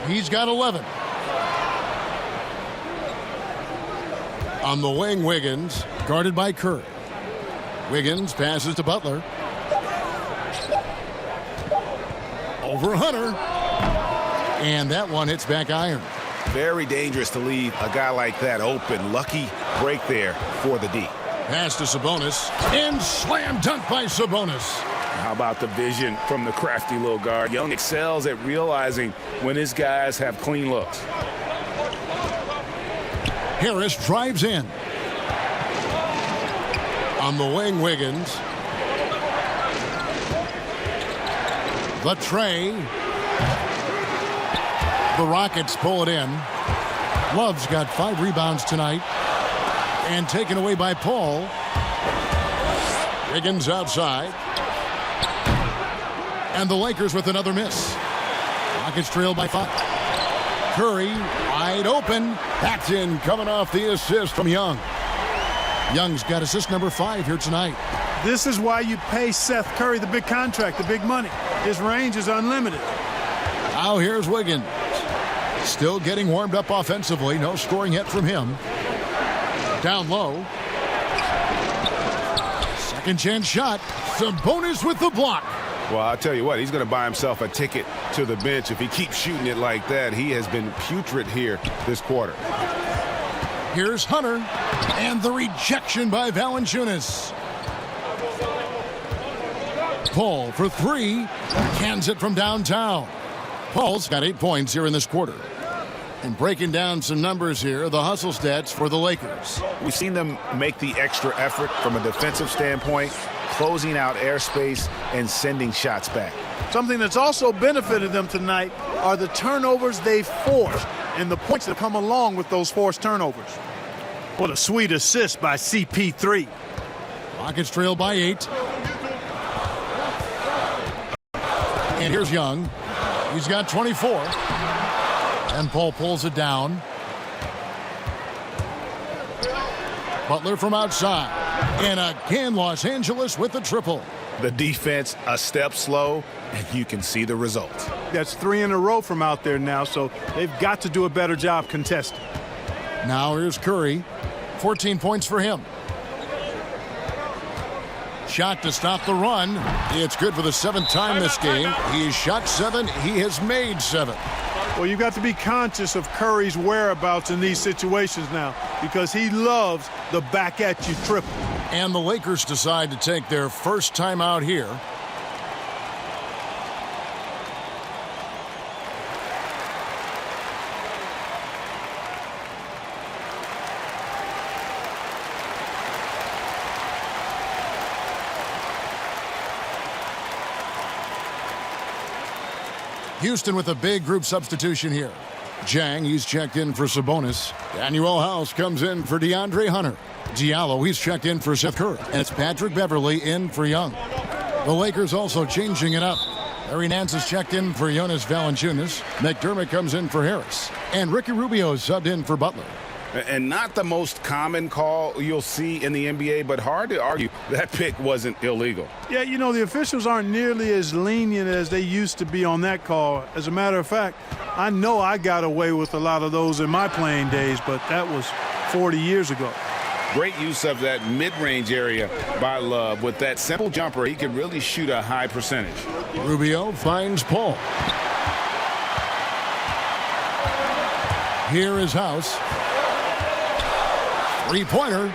He's got 11. On the wing, Wiggins, guarded by Curry. Wiggins passes to Butler. Over Hunter. And that one hits back iron. Very dangerous to leave a guy like that open. Lucky break there for the D. Pass to Sabonis. And slam dunk by Sabonis. How about the vision from the crafty little guard? Young excels at realizing when his guys have clean looks. Harris drives in. On the wing, Wiggins. The tray. The Rockets pull it in. Love's got 5 rebounds tonight. And taken away by Paul. Wiggins outside. And the Lakers with another miss. Rockets trail by 5. Curry wide open. That's in, coming off the assist from Young. Young's got assist number 5 here tonight. This is why you pay Seth Curry the big contract, the big money. His range is unlimited. Now here's Wiggins. Still getting warmed up offensively. No scoring yet from him. Down low. Second chance shot. Sabonis with the block. Well, I'll tell you what, he's going to buy himself a ticket to the bench if he keeps shooting it like that. He has been putrid here this quarter. Here's Hunter. And the rejection by Valanciunas. Paul for 3. Cans it from downtown. Paul's got 8 points here in this quarter. And breaking down some numbers here, the hustle stats for the Lakers. We've seen them make the extra effort from a defensive standpoint, closing out airspace and sending shots back. Something that's also benefited them tonight are the turnovers they forced and the points that come along with those forced turnovers. What a sweet assist by CP3. Rockets trail by 8. And here's Young. He's got 24. And Paul pulls it down. Butler from outside. And again, Los Angeles with the triple. The defense a step slow, and you can see the result. That's 3 in a row from out there now, so they've got to do a better job contesting. Now here's Curry. 14 points for him. Shot to stop the run. It's good for the 7th time this game. He's shot 7. He has made 7. Well, you've got to be conscious of Curry's whereabouts in these situations now because he loves the back-at-you triple. And the Lakers decide to take their first time out here. Houston with a big group substitution here. Jang, he's checked in for Sabonis. Daniel House comes in for DeAndre Hunter. Diallo, he's checked in for Seth Curry. And it's Patrick Beverley in for Young. The Lakers also changing it up. Larry Nance is checked in for Jonas Valanciunas. McDermott comes in for Harris. And Ricky Rubio is subbed in for Butler. And not the most common call you'll see in the NBA, but hard to argue that pick wasn't illegal. Yeah, you know, the officials aren't nearly as lenient as they used to be on that call. As a matter of fact, I know I got away with a lot of those in my playing days, but that was 40 years ago. Great use of that mid-range area by Love. With that simple jumper, he can really shoot a high percentage. Rubio finds Paul. Here is House. Three-pointer.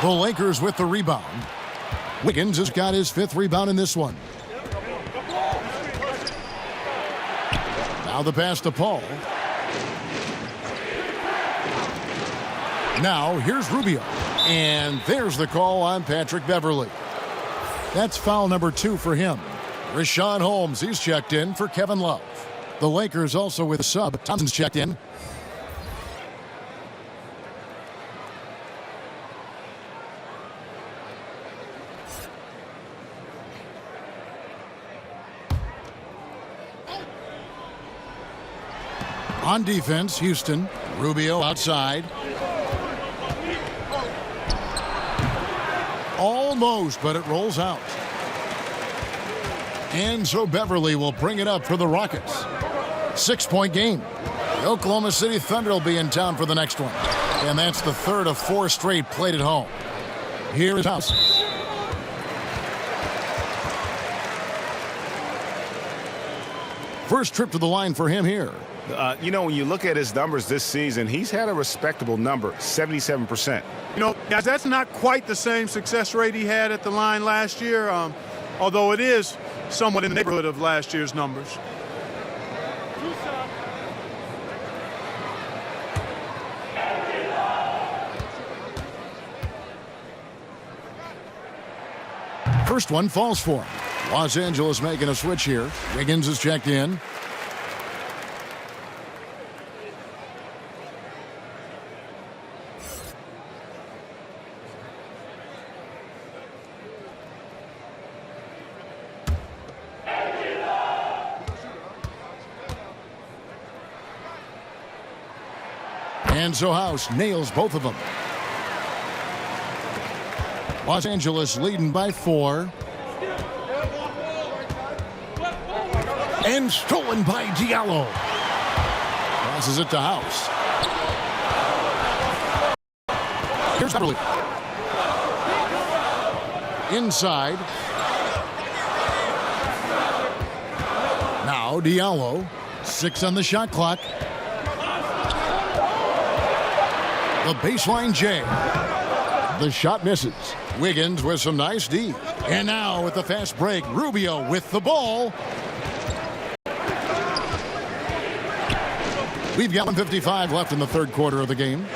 The Lakers with the rebound. Wiggins has got his 5th rebound in this one. Now the pass to Paul. Now here's Rubio. And there's the call on Patrick Beverley. That's foul number 2 for him. Richaun Holmes, he's checked in for Kevin Love. The Lakers also with a sub. Thompson's checked in. On defense, Houston. Rubio outside. Almost, but it rolls out. And so Beverly will bring it up for the Rockets. 6-point game. The Oklahoma City Thunder will be in town for the next one. And that's the third of 4 straight played at home. Here is House. First trip to the line for him here. You know, when you look at his numbers this season, he's had a respectable number, 77%. You know, guys, that's not quite the same success rate he had at the line last year, although it is somewhat in the neighborhood of last year's numbers. First one falls for him. Los Angeles making a switch here. Wiggins is checked in. And so House nails both of them. Los Angeles leading by 4. And stolen by Diallo. Passes it to House. Here's Beverly. Inside. Now Diallo. 6 on the shot clock. The baseline J. The shot misses. Wiggins with some nice D. And now with the fast break, Rubio with the ball. We've got 1:55 left in the third quarter of the game.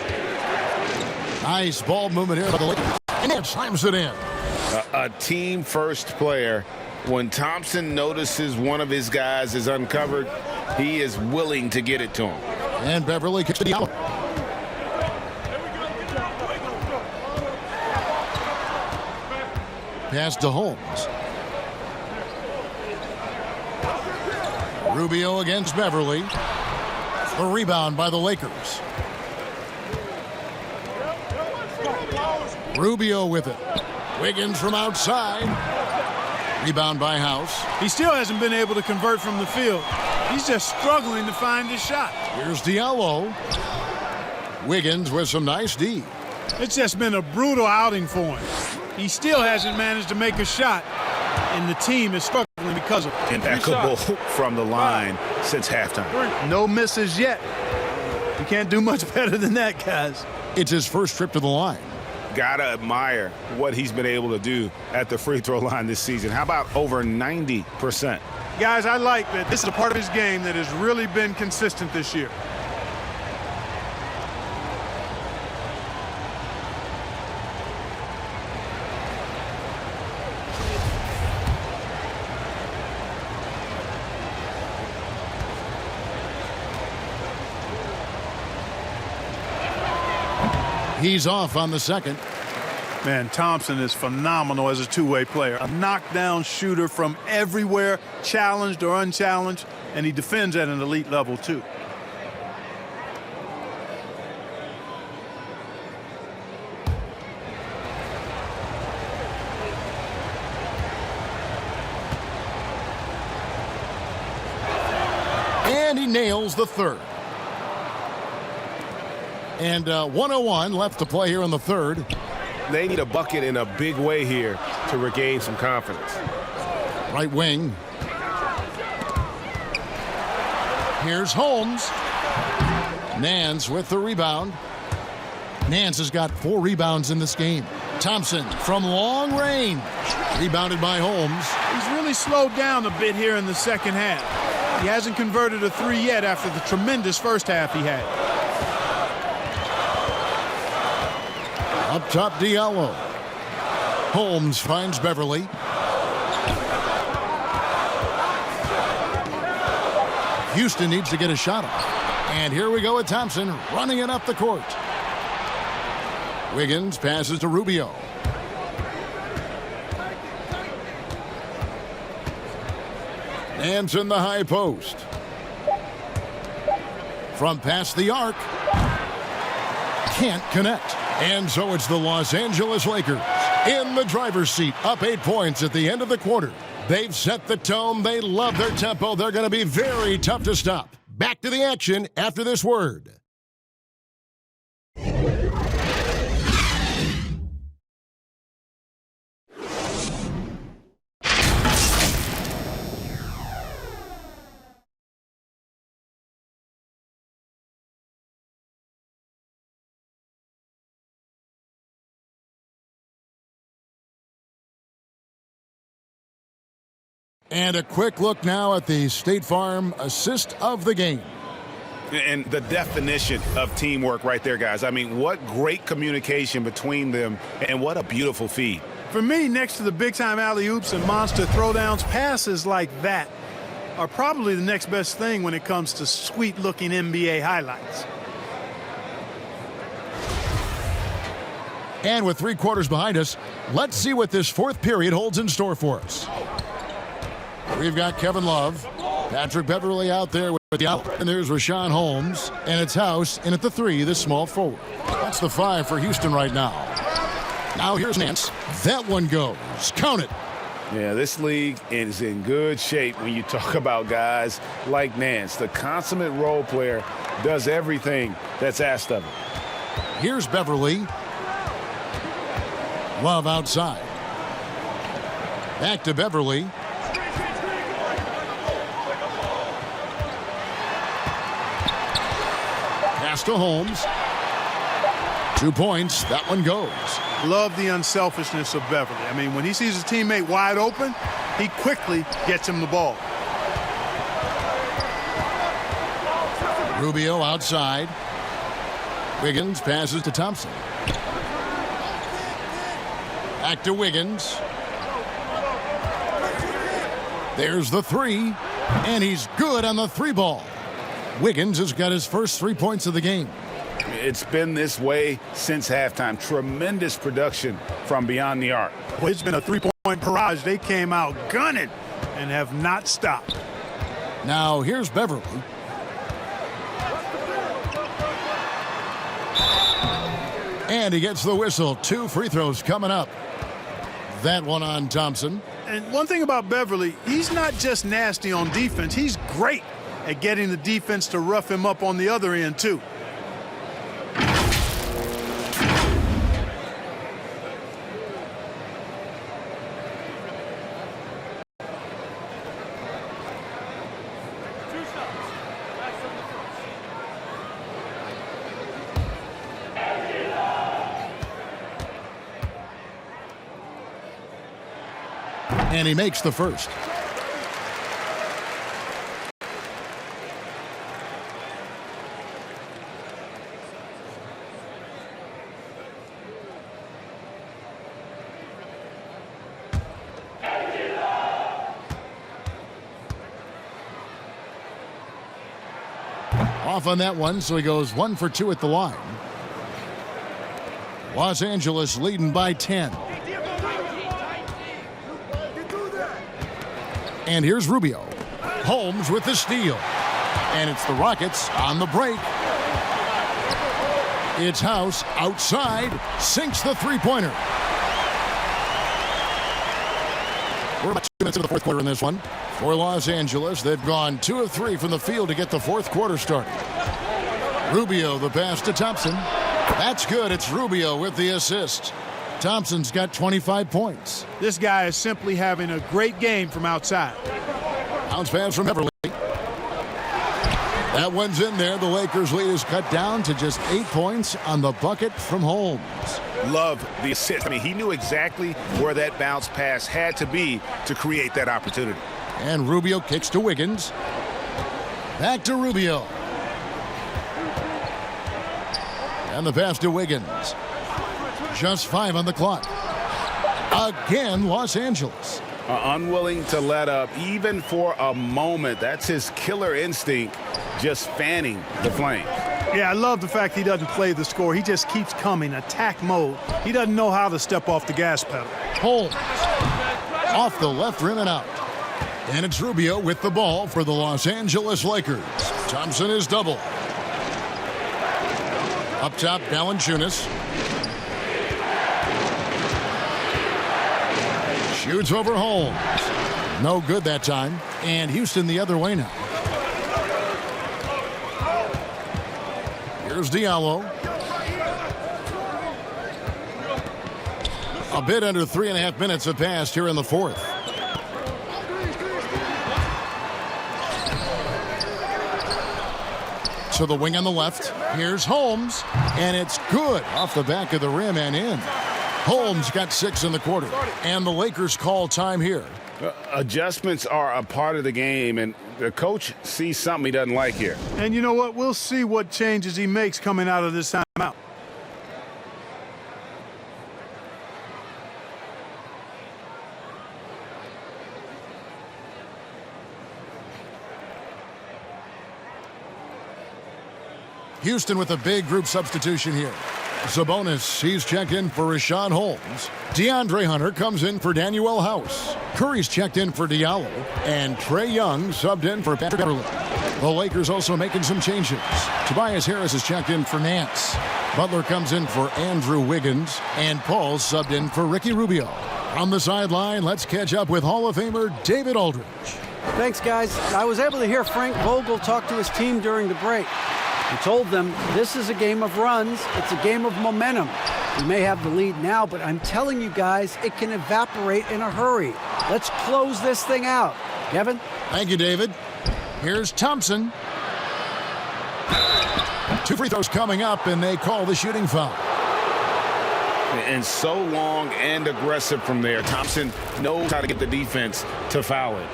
Nice ball movement here by the Lakers. And it slams it in. A team-first player. When Thompson notices one of his guys is uncovered, he is willing to get it to him. And Beverly kicks it out. Pass to Holmes. Rubio against Beverly. The rebound by the Lakers. Rubio with it. Wiggins from outside. Rebound by House. He still hasn't been able to convert from the field. He's just struggling to find his shot. Here's Diallo. Wiggins with some nice D. It's just been a brutal outing for him. He still hasn't managed to make a shot, and the team is struggling because of it. Impeccable from the line since halftime. No misses yet. You can't do much better than that, guys. It's his first trip to the line. Gotta admire what he's been able to do at the free throw line this season. How about over 90%? Guys, I like that this is a part of his game that has really been consistent this year. He's off on the second. Man, Thompson is phenomenal as a two-way player. A knockdown shooter from everywhere, challenged or unchallenged, and he defends at an elite level, too. And he nails the third. And 1:01 left to play here in the third. They need a bucket in a big way here to regain some confidence. Right wing. Here's Holmes. Nance with the rebound. Nance has got 4 rebounds in this game. Thompson from long range. Rebounded by Holmes. He's really slowed down a bit here in the second half. He hasn't converted a 3 yet after the tremendous first half he had. Up top, Diallo. Holmes finds Beverly. Houston needs to get a shot off. And here we go with Thompson running it up the court. Wiggins passes to Rubio. Nance in the high post. From past the arc. Can't connect. And so it's the Los Angeles Lakers in the driver's seat, up 8 points at the end of the quarter. They've set the tone. They love their tempo. They're going to be very tough to stop. Back to the action after this word. And a quick look now at the State Farm assist of the game. And the definition of teamwork right there, guys. I mean, what great communication between them, and what a beautiful feed. For me, next to the big-time alley-oops and monster throwdowns, passes like that are probably the next best thing when it comes to sweet-looking NBA highlights. And with 3 quarters behind us, let's see what this fourth period holds in store for us. We've got Kevin Love, Patrick Beverly out there with the out, and there's Rashawn Holmes, and it's House in at the 3, the small forward. That's the 5 for Houston right now. Now here's Nance. That one goes. Count it. Yeah, this league is in good shape when you talk about guys like Nance. The consummate role player does everything that's asked of him. Here's Beverly. Love outside. Back to Beverly. Pass to Holmes. 2 points. That one goes. Love the unselfishness of Beverly. I mean, when he sees his teammate wide open, he quickly gets him the ball. Rubio outside. Wiggins passes to Thompson. Back to Wiggins. There's the 3, and he's good on the 3 ball. Wiggins has got his first 3 points of the game. It's been this way since halftime. Tremendous production from beyond the arc. Well, it's been a 3-point barrage. They came out gunning and have not stopped. Now here's Beverly. And he gets the whistle. 2 free throws coming up. That one on Thompson. And one thing about Beverly, he's not just nasty on defense. He's great at getting the defense to rough him up on the other end, too. And he makes the first. Off on that one, so he goes 1 for 2 at the line. Los Angeles leading by 10. And here's Rubio. Holmes with the steal. And it's the Rockets on the break. It's House outside. Sinks the three-pointer. We're about 2 minutes into the fourth quarter in this one. For Los Angeles, they've gone 2 of 3 from the field to get the fourth quarter started. Rubio, the pass to Thompson. That's good. It's Rubio with the assist. Thompson's got 25 points. This guy is simply having a great game from outside. Bounce pass from Beverly. That one's in there. The Lakers' lead is cut down to just 8 points on the bucket from Holmes. Love the assist. I mean, he knew exactly where that bounce pass had to be to create that opportunity. And Rubio kicks to Wiggins. Back to Rubio. And the pass to Wiggins. Just 5 on the clock. Again, Los Angeles. Unwilling to let up even for a moment. That's his killer instinct, just fanning the flames. Yeah, I love the fact he doesn't play the score. He just keeps coming, attack mode. He doesn't know how to step off the gas pedal. Holmes off the left rim and out. And it's Rubio with the ball for the Los Angeles Lakers. Thompson is double. Up top, Valanciunas. Shoots over Holmes. No good that time. And Houston the other way now. Here's Diallo. A bit under 3.5 minutes have passed here in the fourth. To the wing on the left. Here's Holmes. And it's good off the back of the rim and in. Holmes got 6 in the quarter. And the Lakers call time here. Adjustments are a part of the game, and the coach sees something he doesn't like here. And you know what? We'll see what changes he makes coming out of this timeout. Houston with a big group substitution here. Sabonis, he's checked in for Rashawn Holmes. DeAndre Hunter comes in for Danuel House. Curry's checked in for Diallo. And Trae Young subbed in for Patrick Beverley. The Lakers also making some changes. Tobias Harris is checked in for Nance. Butler comes in for Andrew Wiggins. And Paul subbed in for Ricky Rubio. On the sideline, let's catch up with Hall of Famer David Aldridge. Thanks, guys. I was able to hear Frank Vogel talk to his team during the break. He told them this is a game of runs. It's a game of momentum. We may have the lead now, but I'm telling you guys, it can evaporate in a hurry. Let's close this thing out. Kevin? Thank you, David. Here's Thompson. 2 free throws coming up, and they call the shooting foul. And so long and aggressive from there. Thompson knows how to get the defense to foul it.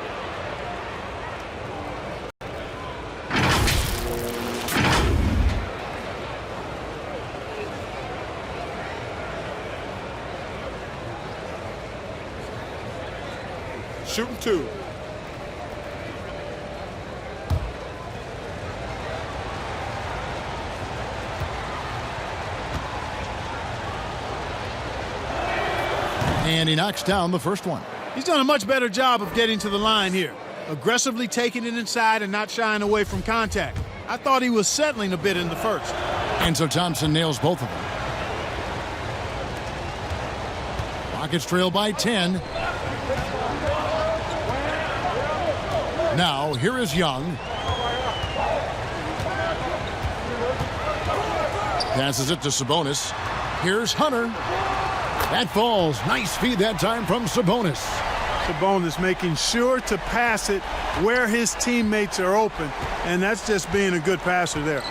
Shooting 2. And he knocks down the first one. He's done a much better job of getting to the line here. Aggressively taking it inside and not shying away from contact. I thought he was settling a bit in the first. And so Thompson nails both of them. Rockets trail by 10. Now, here is Young. Passes it to Sabonis. Here's Hunter. That falls. Nice feed that time from Sabonis. Sabonis making sure to pass it where his teammates are open, and that's just being a good passer there.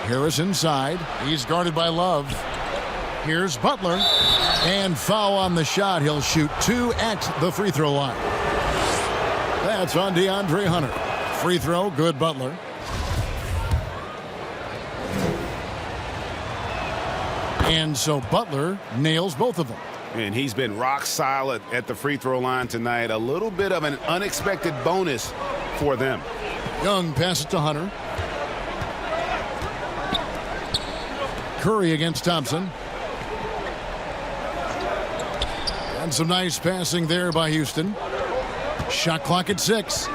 Harris inside. He's guarded by Love. Here's Butler. And foul on the shot. He'll shoot 2 at the free throw line. That's on DeAndre Hunter. Free throw, good Butler. And so Butler nails both of them. And he's been rock solid at the free throw line tonight. A little bit of an unexpected bonus for them. Young passes to Hunter. Curry against Thompson. And some nice passing there by Houston. Shot clock at 6.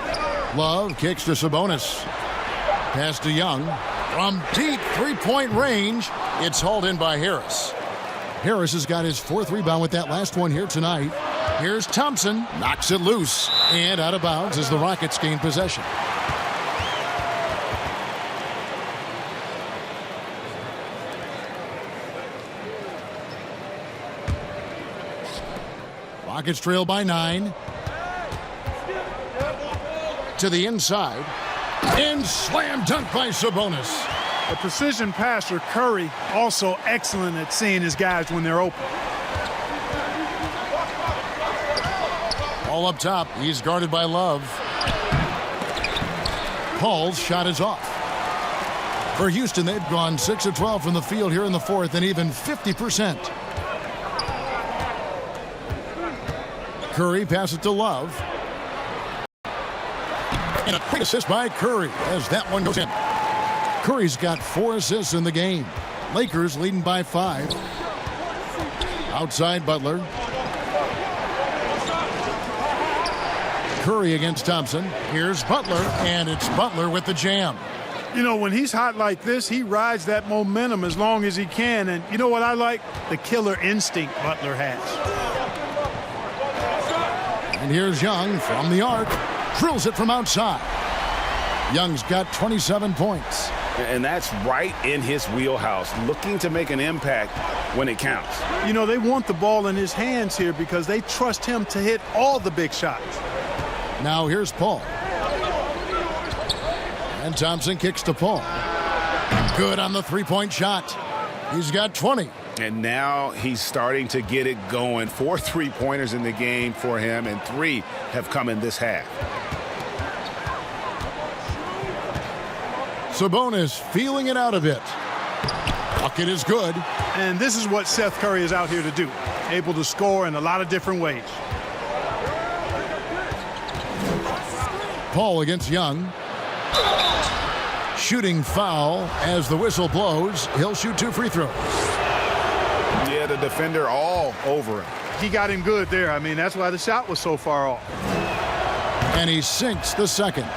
Love kicks to Sabonis. Pass to Young. From deep three-point range, it's hauled in by Harris. Harris has got his 4th rebound with that last one here tonight. Here's Thompson. Knocks it loose. And out of bounds as the Rockets gain possession. Rockets trail by 9. To the inside. And slam dunk by Sabonis. A precision passer, Curry, also excellent at seeing his guys when they're open. All up top. He's guarded by Love. Paul's shot is off. For Houston, they've gone 6 of 12 from the field here in the fourth and even 50%. Curry passes to Love. And a quick assist by Curry as that one goes in. Curry's got 4 assists in the game. Lakers leading by 5. Outside Butler. Curry against Thompson. Here's Butler, and it's Butler with the jam. You know, when he's hot like this, he rides that momentum as long as he can. And you know what I like? The killer instinct Butler has. And here's Young from the arc. Drills it from outside. Young's got 27 points. And that's right in his wheelhouse, looking to make an impact when it counts. You know, they want the ball in his hands here because they trust him to hit all the big shots. Now here's Paul. And Thompson kicks to Paul. Good on the three-point shot. He's got 20. And now he's starting to get it going. 4 3-pointers in the game for him, and 3 have come in this half. Sabonis feeling it out a bit. Bucket is good. And this is what Seth Curry is out here to do. Able to score in a lot of different ways. Paul against Young. Shooting foul as the whistle blows. He'll shoot 2 free throws. Yeah, the defender all over him. He got him good there. I mean, that's why the shot was so far off. And he sinks the second.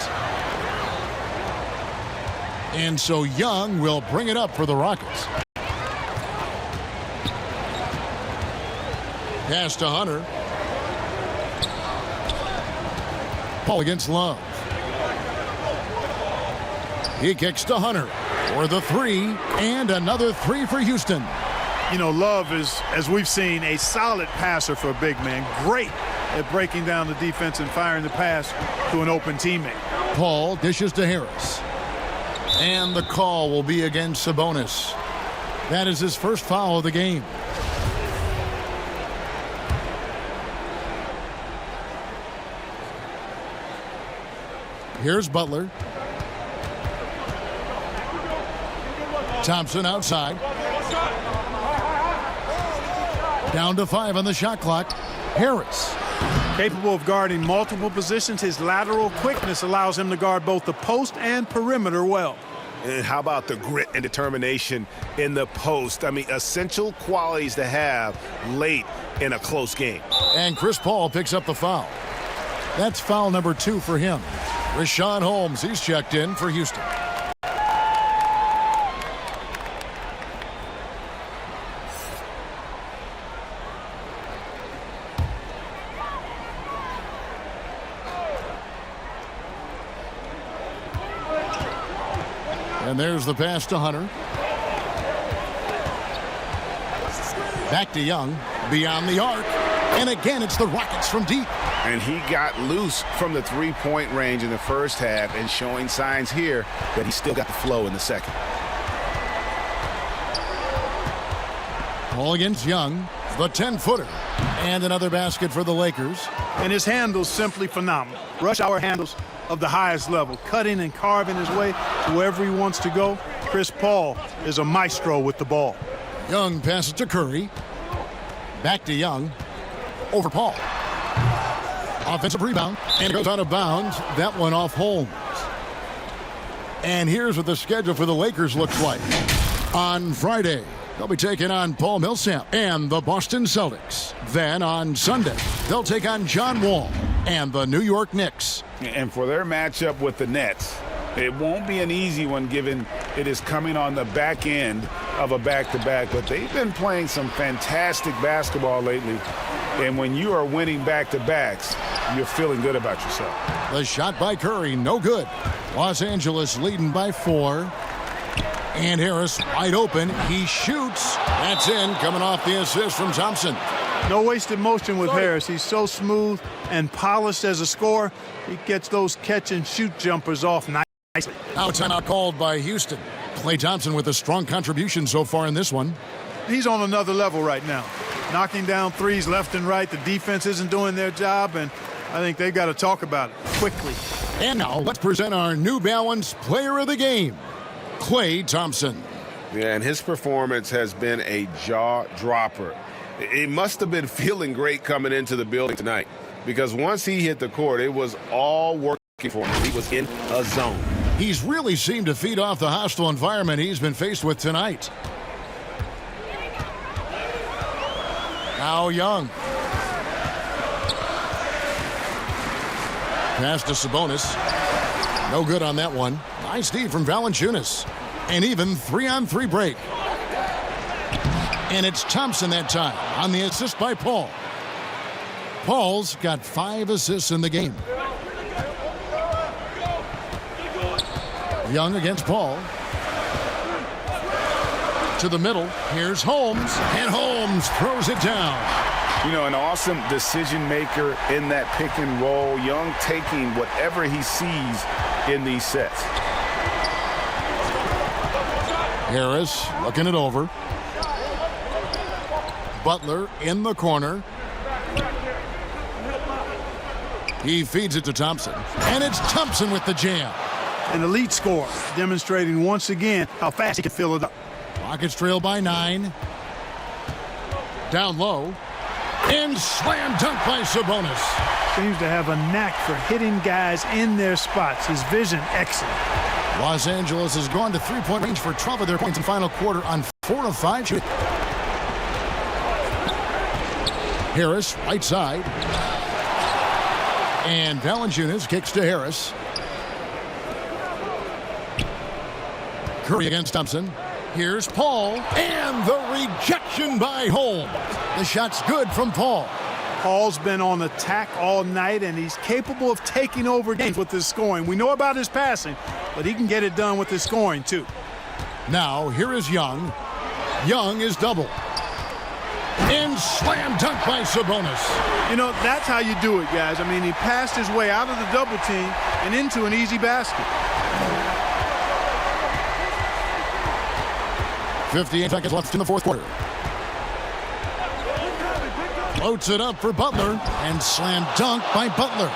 And so Young will bring it up for the Rockets. Pass to Hunter. Paul against Love. He kicks to Hunter for the 3, and another 3 for Houston. You know, Love is, as we've seen, a solid passer for a big man. Great at breaking down the defense and firing the pass to an open teammate. Paul dishes to Harris. And the call will be against Sabonis. That is his first foul of the game. Here's Butler. Thompson outside. Down to 5 on the shot clock. Harris. Capable of guarding multiple positions, his lateral quickness allows him to guard both the post and perimeter well. And how about the grit and determination in the post? I mean, essential qualities to have late in a close game. And Chris Paul picks up the foul. That's foul number 2 for him. Rashawn Holmes, he's checked in for Houston. And there's the pass to Hunter. Back to Young, beyond the arc. And again, it's the Rockets from deep. And he got loose from the 3-point range in the first half, and showing signs here that he still got the flow in the second. Paul against Young, the 10-footer. And another basket for the Lakers. And his handles simply phenomenal. Rush hour handles of the highest level, cutting and carving his way to wherever he wants to go. Chris Paul is a maestro with the ball. Young passes to Curry. Back to Young. Over Paul. Offensive rebound. And it goes out of bounds. That one off Holmes. And here's what the schedule for the Lakers looks like. On Friday, they'll be taking on Paul Millsap and the Boston Celtics. Then on Sunday, they'll take on John Wall and the New York Knicks. And for their matchup with the Nets, it won't be an easy one given it is coming on the back end of a back-to-back. But they've been playing some fantastic basketball lately. And when you are winning back-to-backs, you're feeling good about yourself. The shot by Curry, no good. Los Angeles leading by 4. And Harris wide open. He shoots. That's in, coming off the assist from Thompson. No wasted motion with Harris. He's so smooth and polished as a scorer. He gets those catch-and-shoot jumpers off nicely. Now timeout called by Houston. Klay Thompson with a strong contribution so far in this one. He's on another level right now. Knocking down threes left and right. The defense isn't doing their job, and I think they've got to talk about it quickly. And now let's present our New Balance Player of the Game, Klay Thompson. Yeah, and his performance has been a jaw-dropper. He must have been feeling great coming into the building tonight, because once he hit the court, it was all working for him. He was in a zone. He's really seemed to feed off the hostile environment he's been faced with tonight. Now Young. Pass to Sabonis. No good on that one. Nice D from Valanciunas. An even 3-on-3 break. And it's Thompson that time on the assist by Paul. Paul's got 5 assists in the game. Young against Paul. To the middle. Here's Holmes. And Holmes throws it down. You know, an awesome decision maker in that pick and roll. Young taking whatever he sees in these sets. Harris looking it over. Butler in the corner. He feeds it to Thompson. And it's Thompson with the jam. An elite scorer, demonstrating once again how fast he can fill it up. Rockets trail by 9. Down low. And slam dunk by Sabonis. Seems to have a knack for hitting guys in their spots. His vision excellent. Los Angeles has gone to three-point range for 12 of their points in final quarter on 4 of 5 shooting. Harris, right side. And Valanciunas kicks to Harris. Curry against Thompson. Here's Paul. And the rejection by Holmes. The shot's good from Paul. Paul's been on attack all night, and he's capable of taking over games with his scoring. We know about his passing, but he can get it done with his scoring, too. Now, here is Young. Young is double. And slam dunk by Sabonis. You know, that's how you do it, guys. I mean, he passed his way out of the double team and into an easy basket. 58 seconds left in the fourth quarter. Floats it up for Butler, and slam dunk by Butler.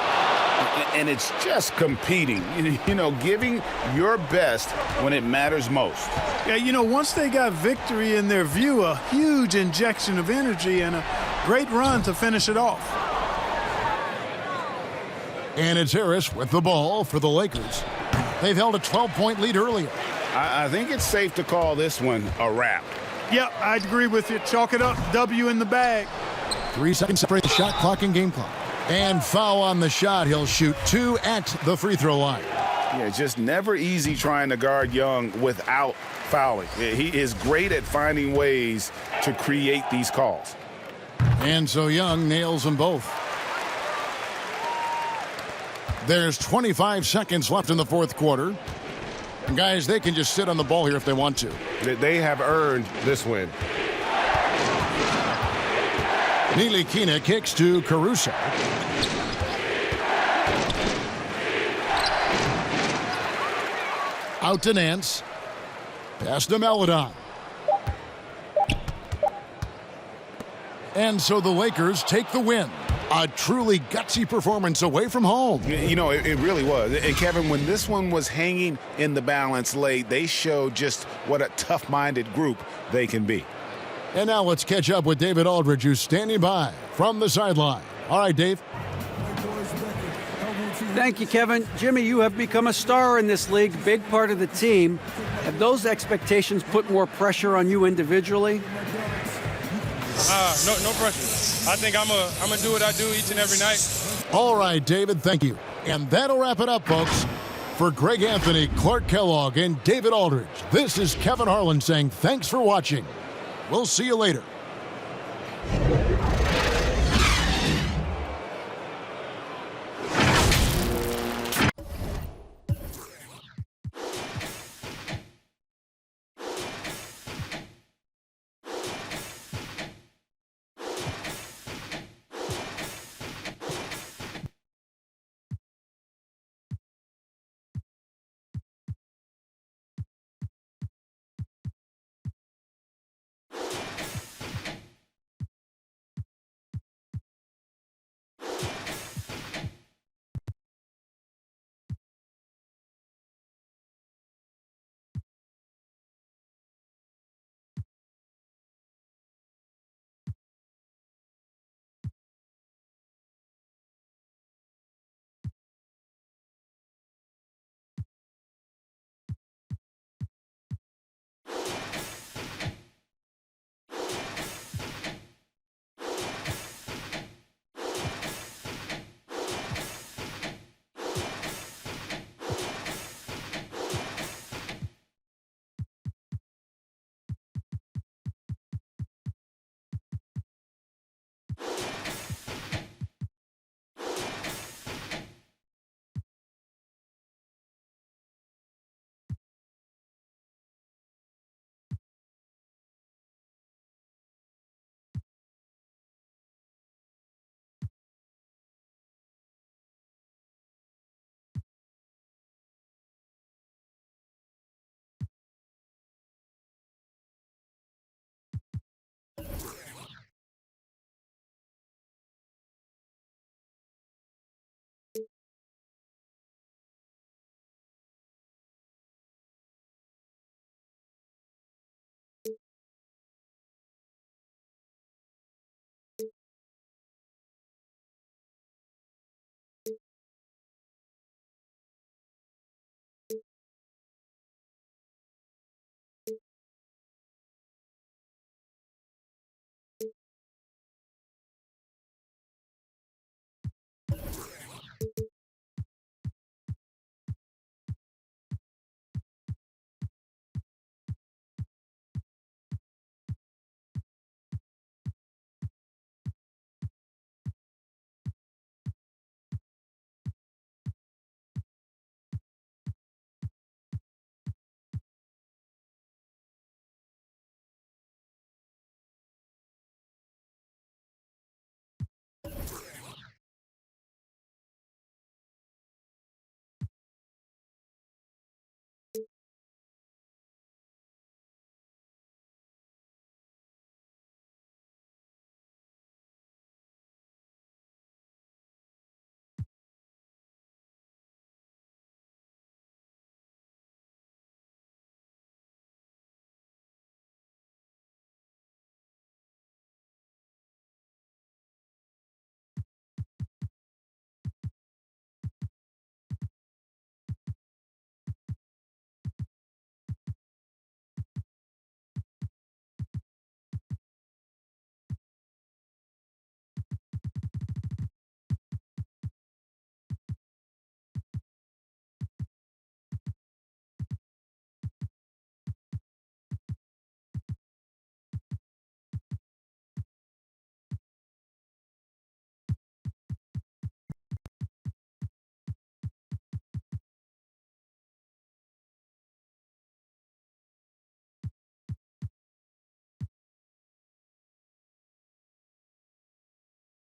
And it's just competing, you know, giving your best when it matters most. Yeah, you know, once they got victory in their view, a huge injection of energy and a great run to finish it off. And it's Harris with the ball for the Lakers. They've held a 12-point lead earlier. I think it's safe to call this one a wrap. Yep, I'd agree with you. Chalk it up. W in the bag. 3 seconds separate the shot clock and game clock. And foul on the shot. He'll shoot 2 at the free throw line. Yeah, just never easy trying to guard Young without fouling. He is great at finding ways to create these calls. And so Young nails them both. There's 25 seconds left in the fourth quarter. And guys, they can just sit on the ball here if they want to. They have earned this win. Ntilikina kicks to Caruso. Out to Nance. Pass to Maledon. And so the Lakers take the win. A truly gutsy performance away from home. You know, it really was. And Kevin, when this one was hanging in the balance late, they showed just what a tough-minded group they can be. And now let's catch up with David Aldridge, who's standing by from the sideline. All right, Dave. Thank you, Kevin. Jimmy, you have become a star in this league, big part of the team. Have those expectations put more pressure on you individually? No pressure. I think I'm gonna do what I do each and every night. All right, David, thank you. And that'll wrap it up, folks. For Greg Anthony, Clark Kellogg, and David Aldridge, this is Kevin Harlan saying thanks for watching. We'll see you later. game.